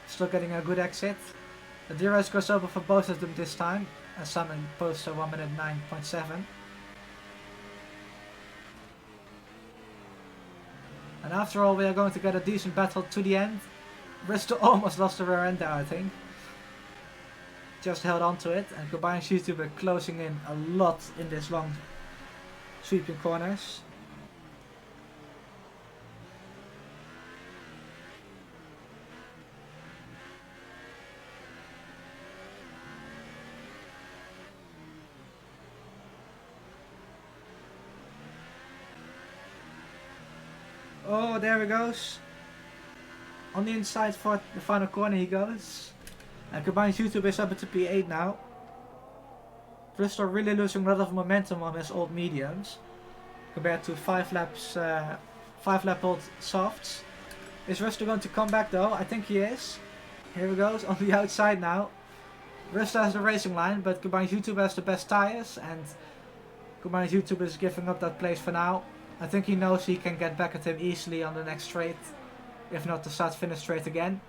still getting a good exit. The DRS goes over for both of them this time, as Simon posts a 1 minute 9.7. And after all, we are going to get a decent battle to the end. Bristol almost lost the rear end there, I think. Just held on to it, and Combined YouTuber closing in a lot in this long sweeping corners. Oh, there he goes. On the inside for the final corner he goes. And Combined YouTuber is up to P8 now. Bristol really losing a lot of momentum on his old mediums. Compared to 5 lap old softs. Is Bristol going to come back though? I think he is. Here he goes on the outside now. Bristol has the racing line, but Combined YouTuber has the best tires. And Combined YouTuber is giving up that place for now. I think he knows he can get back at him easily on the next straight, if not the start-finish straight again.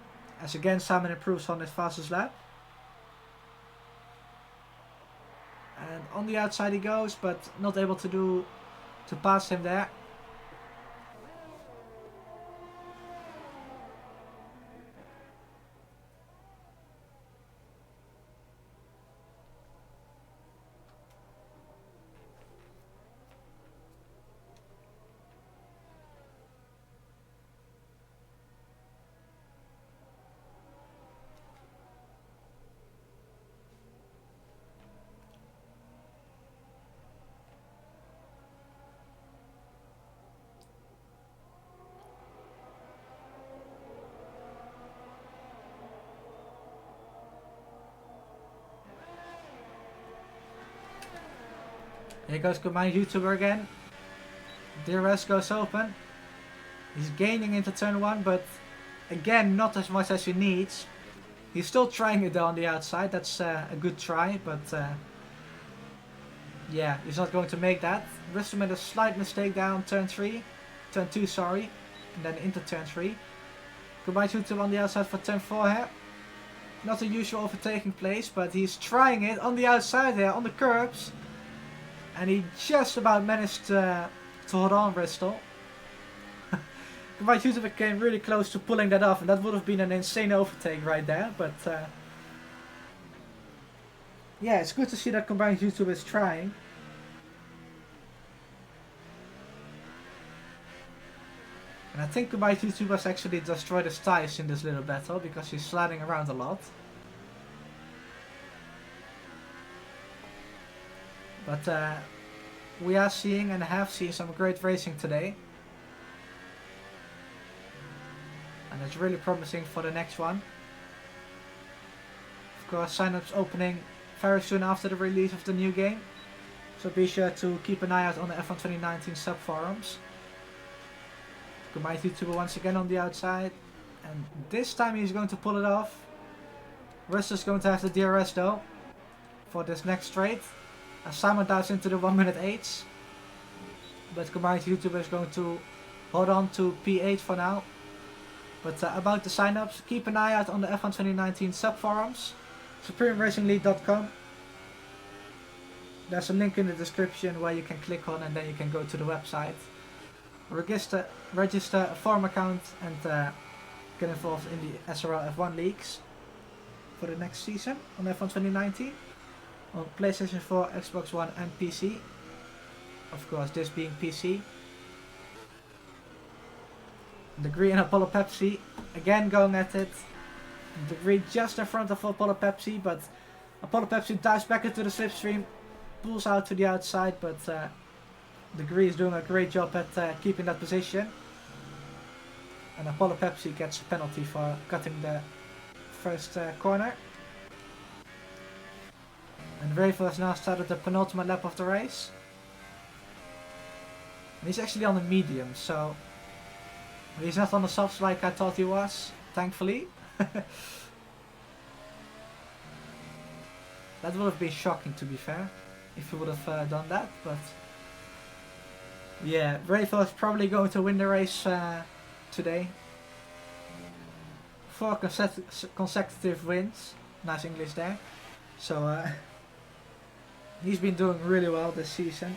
As again Simon improves on his fastest lap. And on the outside he goes, but not able to pass him there. Here goes combined YouTuber again. DRS goes open. He's gaining into turn 1, but again, not as much as he needs. He's still trying it though on the outside. That's a good try, but yeah, he's not going to make that. Bristol made a slight mistake down turn 2, sorry, and then into turn 3. Combined YouTuber on the outside for turn 4 here. Not the usual overtaking place, but he's trying it on the outside here, on the curbs. And he just about managed to hold on Bristol. Combined YouTuber came really close to pulling that off, and that would have been an insane overtake right there, but yeah, it's good to see that combined YouTuber is trying. And I think combined YouTuber has actually destroyed his tires in this little battle, because he's sliding around a lot. But we are seeing and have seen some great racing today. And it's really promising for the next one. Of course, sign-ups opening very soon after the release of the new game. So be sure to keep an eye out on the F1 2019 sub-forums. Combined YouTuber once again on the outside. And this time he's going to pull it off. Russell's going to have the DRS though. For this next straight. As Simon dives into the 1 minute 8s. But combined YouTuber is going to hold on to P8 for now. But about the sign-ups, keep an eye out on the F1 2019 sub-forums. SupremeRacingLeague.com. There's a link in the description where you can click on and then you can go to the website. Register a forum account and get involved in the SRL F1 leagues for the next season on F1 2019. On PlayStation 4, Xbox One and PC. Of course, this being PC. Degree and Apollo Pepsi again going at it. Degree just in front of Apollo Pepsi, but Apollo Pepsi dives back into the slipstream, pulls out to the outside, but Degree is doing a great job at keeping that position. And Apollo Pepsi gets a penalty for cutting the first corner. And Ravel has now started the penultimate lap of the race. And he's actually on the medium, so he's not on the softs like I thought he was, thankfully. That would have been shocking, to be fair, if he would have done that, but yeah, Ravel is probably going to win the race today. 4 consecutive wins, nice English there. So he's been doing really well this season.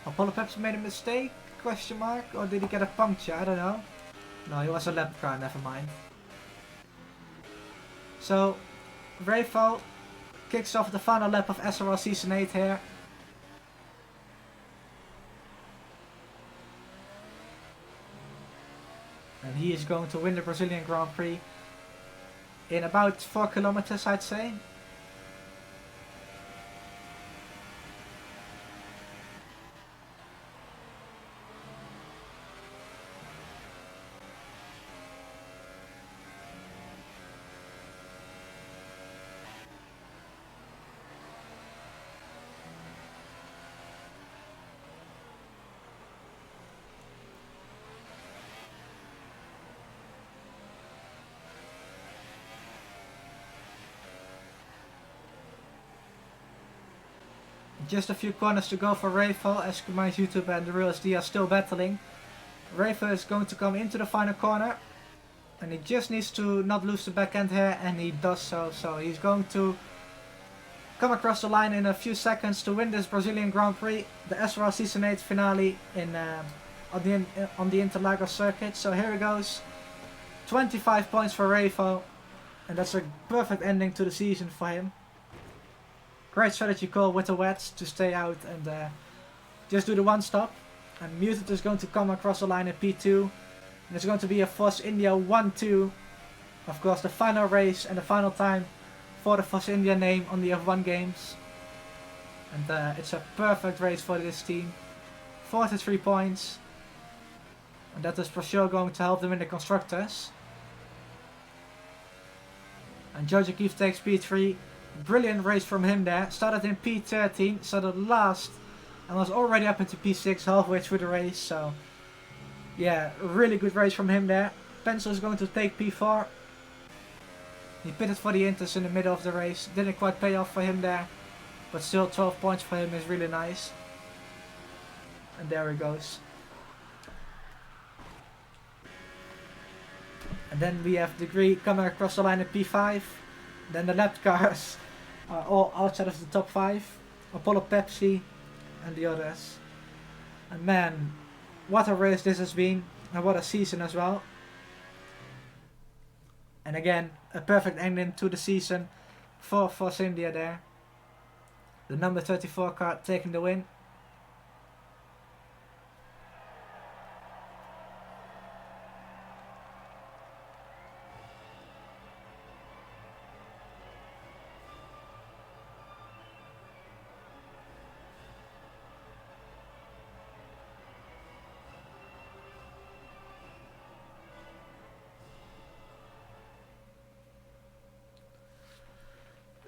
Apollo Pepsi made a mistake? Question mark? Or did he get a puncture? I don't know. No, he was a lap car, never mind. So, Ravel kicks off the final lap of SRL Season 8 here. And he is going to win the Brazilian Grand Prix in about 4 kilometers, I'd say. Just a few corners to go for Ravel, as combined YouTube and the Real SD are still battling. Ravel is going to come into the final corner. And he just needs to not lose the back end here, and he does so. So he's going to come across the line in a few seconds to win this Brazilian Grand Prix. The SRL Season 8 finale in on the Interlagos circuit. So here it goes. 25 points for Ravel. And that's a perfect ending to the season for him. Great strategy call with the wets to stay out and just do the one stop. And Muted is going to come across the line in P2. And it's going to be a Force India 1-2. Of course, the final race and the final time for the Force India name on the F1 games. And it's a perfect race for this team. 43 points. And that is for sure going to help them in the constructors. And Jojo Keefe takes P3. Brilliant race from him there. Started in P13, started last, and was already up into P6 halfway through the race. So, yeah, really good race from him there. Pencil is going to take P4. He pitted for the Inters in the middle of the race. Didn't quite pay off for him there. But still 12 points for him is really nice. And there he goes. And then we have Degree coming across the line at P5. Then the lap cars are all outside of the top 5. Apollo, Pepsi and the others. And man, what a race this has been. And what a season as well. And again, a perfect ending to the season for Force India there. The number 34 car taking the win.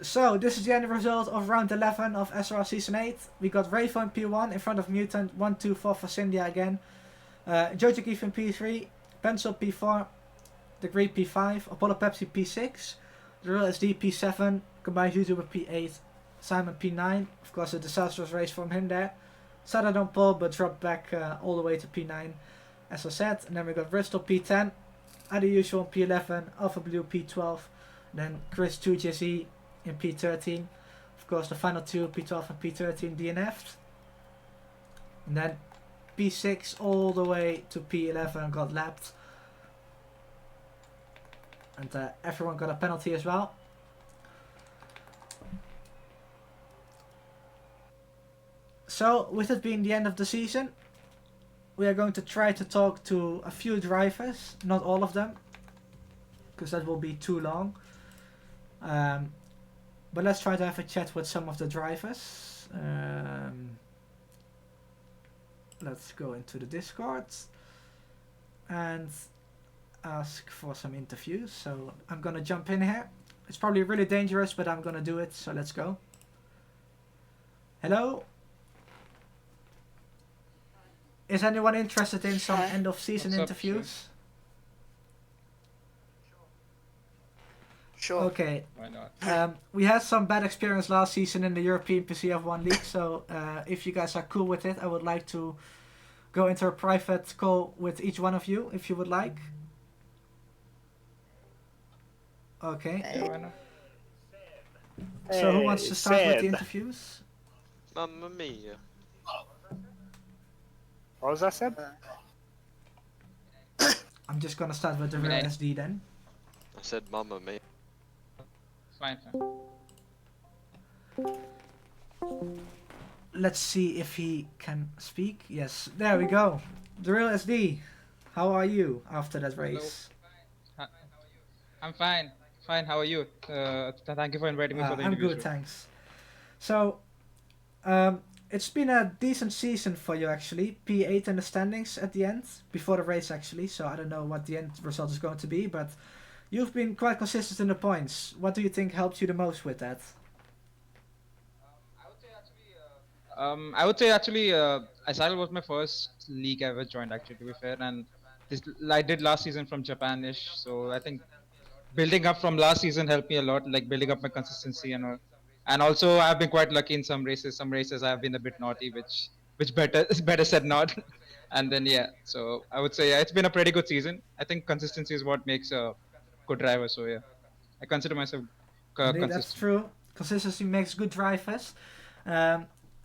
So, this is the end result of round 11 of SRL Season 8. We got Ravo in P1 in front of Mutant, 1-2 for India again. Jojo Keefe in P3, Pencil P4, Degree P5, Apollo Pepsi P6, The Real SD P7, Combined YouTuber P8, Simon P9. Of course, a disastrous race from him there. Started on pole but dropped back all the way to P9, as I said. And then we got Bristol P10, Adi Usual P11, Alpha Blue P12, then Chris 2JZ in P13. Of course, the final two, P12 and P13, DNF'd. And then P6 all the way to P11 got lapped. And everyone got a penalty as well. So, with it being the end of the season, we are going to try to talk to a few drivers, not all of them, because that will be too long. But let's try to have a chat with some of the drivers. Let's go into the Discord and ask for some interviews. So I'm gonna jump in here. It's probably really dangerous, but I'm gonna do it. So let's go. Hello? Is anyone interested in some end of season interviews? Sure. Okay. Why not? We had some bad experience last season in the European PCF1 League, so if you guys are cool with it, I would like to go into a private call with each one of you, if you would like. Okay. Yeah, why not? So who wants to start with the interviews? Mamma mia. What was that said? I'm just gonna start with the real Okay. SD then. I said mamma mia. Fine. Let's see if he can speak. Yes, there we go. The real SD. How are you after that race? I'm fine. Fine. How are you? Thank you for inviting me for the I'm interview. good, thanks. So, it's been a decent season for you actually. P8 in the standings at the end, before the race actually. So I don't know what the end result is going to be, but you've been quite consistent in the points. What do you think helped you the most with that? I would say actually, SRL was my first league I ever joined actually, to be fair, and this I did last season from Japan-ish. So I think building up from last season helped me a lot, like building up my consistency and all. And also I've been quite lucky in some races. Some races I've been a bit naughty, which better is better said not. And then yeah, so I would say yeah, it's been a pretty good season. I think consistency is what makes a good driver. So yeah, I consider myself Indeed, that's consistent. true. Consistency makes good drivers.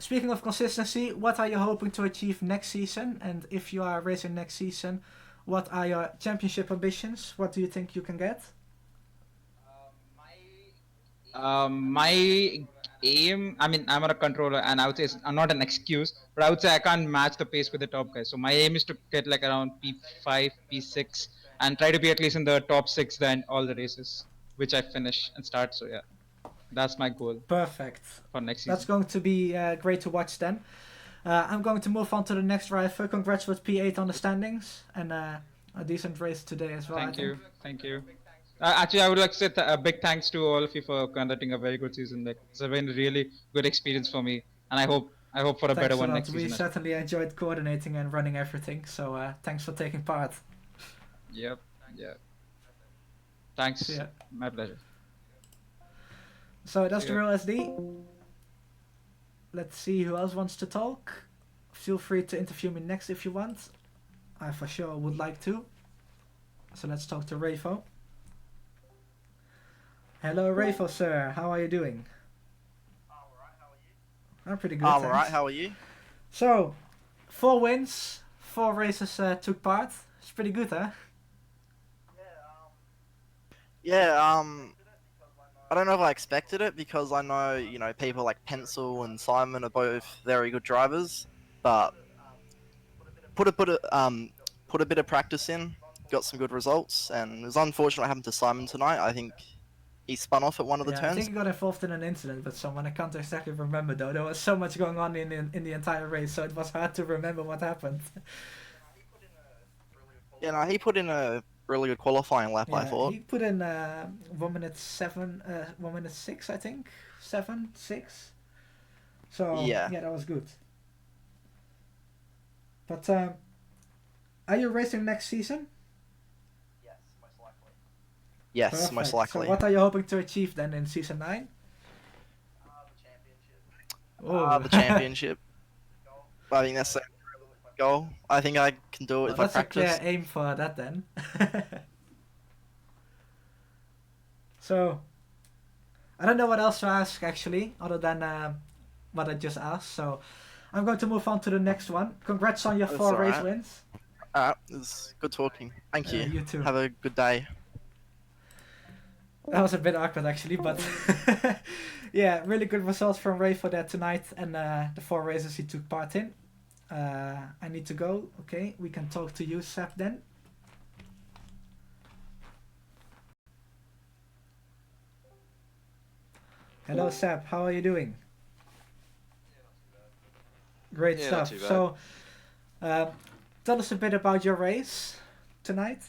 Speaking of consistency, what are you hoping to achieve next season? And if you are racing next season, what are your championship ambitions? What do you think you can get? My aim, I mean, I'm on a controller, and I would say it's not an excuse, but I would say I can't match the pace with the top guys. So my aim is to get like around P5, P6, and try to be at least in the top 6 then all the races, which I finish and start. So yeah. That's my goal Perfect. for next That's season. going to be great to watch then. I'm going to move on to the next driver. Congrats with P8 on the standings and a decent race today as well. I Thank think. you, thank you. Actually, I would like to say a big thanks to all of you for conducting a very good season. Like, it's been a really good experience for me, and I hope for a better Thanks a one lot. next We season as well. certainly enjoyed coordinating and running everything. So thanks for taking part. Yep, yeah. See Thanks, ya. my pleasure. So that's See the ya. real SD. Let's see who else wants to talk. Feel free to interview me next if you want. I for sure would like to. So let's talk to Rafo. Hello, Rafo, sir. How are you doing? I'm pretty good, I'm thanks. alright, how are you? So, 4 wins, 4 races took part. It's pretty good, huh? Yeah, I don't know if I expected it because I know, people like Pencil and Simon are both very good drivers, but put a bit of practice in, got some good results, and it was unfortunate what happened to Simon tonight. I think he spun off at one of the Yeah, I turns. think he got involved in an incident with someone. I can't exactly remember though. There was so much going on in the entire race, so it was hard to remember what happened. Yeah, no, he put in a really good qualifying lap, I Yeah, thought. he put in 1 minute 6, I think, 7, 6. So Yeah. yeah, that was good. But are you racing next season? Yes, Perfect. most likely. So what are you hoping to achieve then in season 9? Oh, The championship. I think that's the goal. I think I can do it well, if I that's a practice. clear aim for that then. So, I don't know what else to ask actually, other than what I just asked. So, I'm going to move on to the next one. Congrats on your That's 4 race alright. wins. Alright, it's good talking. Thank you. You too. Have a good day. That was a bit awkward actually, but yeah, really good results from Ray for that tonight and the 4 races he took part in. I need to go. Okay, we can talk to you, Seb, then. Hello, Seb. How are you doing? Great Yeah, not stuff. too bad. So, tell us a bit about your race tonight.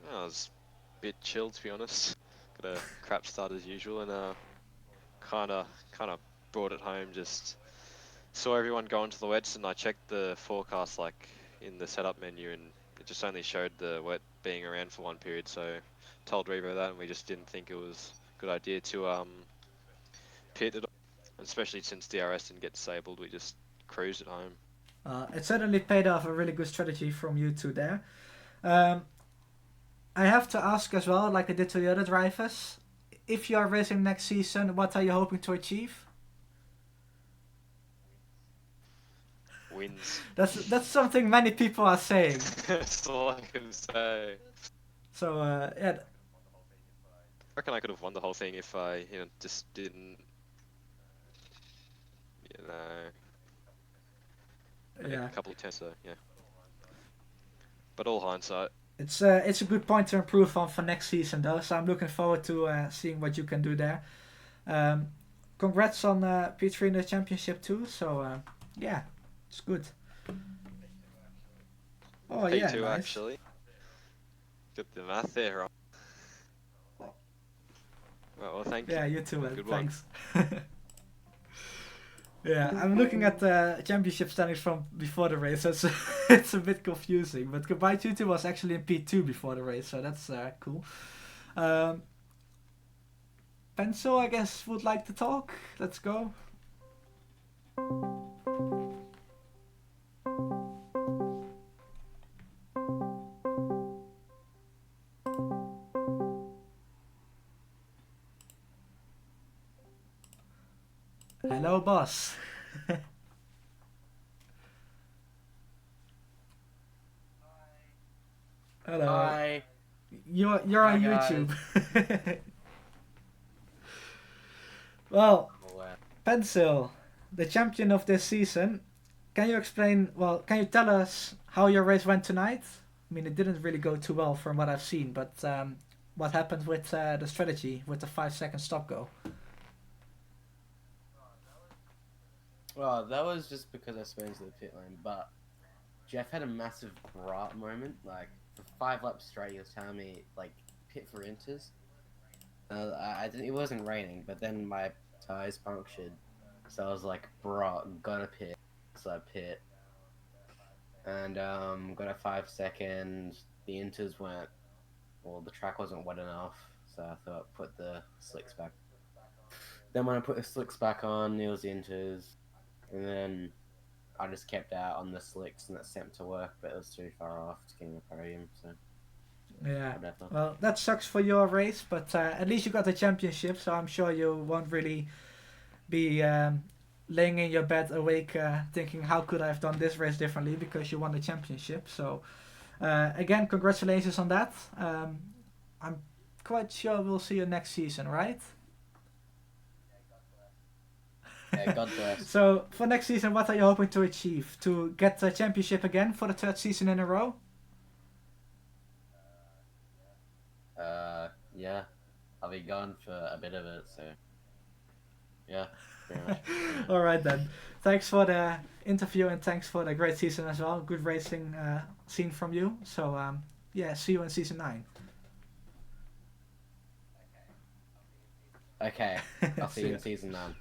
I was a bit chilled, to be honest. Got a crap start as usual, and kind of brought it home. Just saw everyone go into the wets, and I checked the forecast like in the setup menu, and it just only showed the wet being around for one period. So told Revo that, and we just didn't think it was a good idea to pit it, especially since DRS didn't get disabled. We just cruised it home. It certainly paid off, a really good strategy from you two there. I have to ask as well, like I did to the other drivers, if you are racing next season, what are you hoping to achieve? Wins. That's something many people are saying. That's all I can say. So yeah, I reckon I could have won the whole thing if I, just didn't, make yeah. a couple of tests. So yeah. But all hindsight. It's a good point to improve on for next season though. So I'm looking forward to seeing what you can do there. Congrats on P3 in the championship too. So yeah, it's good. Oh yeah, P2 nice. actually. Got the math there right. Well, thank you. Yeah, you too, man. Good one. Thanks. Yeah, I'm looking at the championship standings from before the race. So it's a bit confusing. But Goodbye Tutu was actually in P2 before the race, so that's cool. Pencil, I guess, would like to talk. Let's go. Hello, boss. Hello. Hi. You're Hi, on guys. YouTube. Well, Pencil, the champion of this season. Can you explain? Well, can you tell us how your race went tonight? I mean, it didn't really go too well from what I've seen, but what happened with the strategy with the 5-second stop go. Well, that was just because I spent into the pit lane, but Jeff had a massive brat moment. Like, for 5 laps straight, he was telling me, like, pit for inters. I didn't, it wasn't raining, but then my tires punctured. So I was like, bro, gotta pit. So I pit. And, got a 5 second. The inters weren't, well, the track wasn't wet enough. So I thought, put the slicks back. Then when I put the slicks back on, it was the inters. And then I just kept out on the slicks and that sent to work, but it was too far off to getting a podium, so Yeah. whatever. Well, that sucks for your race, but at least you got the championship, so I'm sure you won't really be laying in your bed awake thinking, how could I have done this race differently, because you won the championship. So again, congratulations on that. I'm quite sure we'll see you next season, right? Yeah, God bless. So for next season, what are you hoping to achieve? To get the championship again for the 3rd season in a row? Yeah. I'll be gone for a bit of it, so yeah, pretty much. All right then. Thanks for the interview and thanks for the great season as well. Good racing scene from you. So yeah, see you in season 9. Okay, I'll see you in season 9.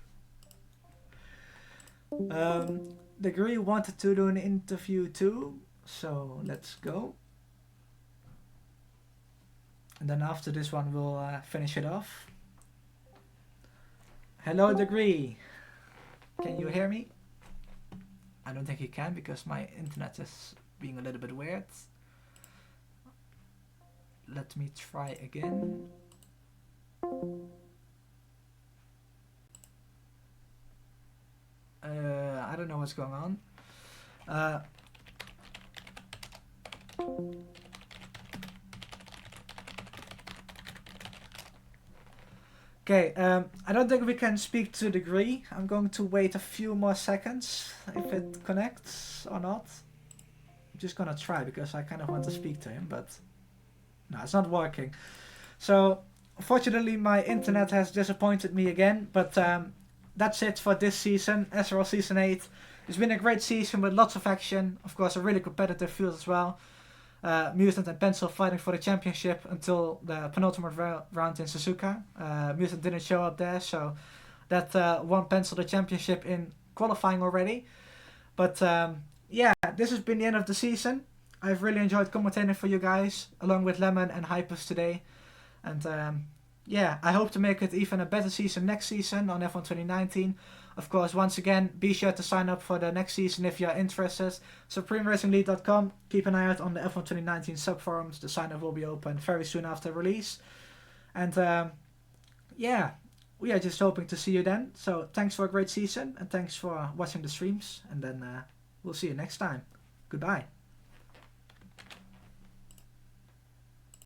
Degree wanted to do an interview too, so let's go. And then after this one, we'll finish it off. Hello, Degree. Can you hear me? I don't think you can because my internet is being a little bit weird. Let me try again. I don't know what's going on. Okay, I don't think we can speak to Degree. I'm going to wait a few more seconds if it connects or not. I'm just gonna try because I kind of want to speak to him, but no, it's not working. So, unfortunately, my internet has disappointed me again, but that's it for this season, SRL Season 8. It's been a great season with lots of action. Of course, a really competitive field as well. Mutant and Pencil fighting for the championship until the penultimate round in Suzuka. Mutant didn't show up there, so that won Pencil the championship in qualifying already. But yeah, this has been the end of the season. I've really enjoyed commentating for you guys, along with Lemon and Hypers today. And yeah, I hope to make it even a better season next season on F1 2019. Of course, once again, be sure to sign up for the next season if you're interested. SupremeRacingLeague.com. Keep an eye out on the F1 2019 subforums. The sign-up will be open very soon after release. And yeah, we are just hoping to see you then. So thanks for a great season and thanks for watching the streams. And then we'll see you next time. Goodbye.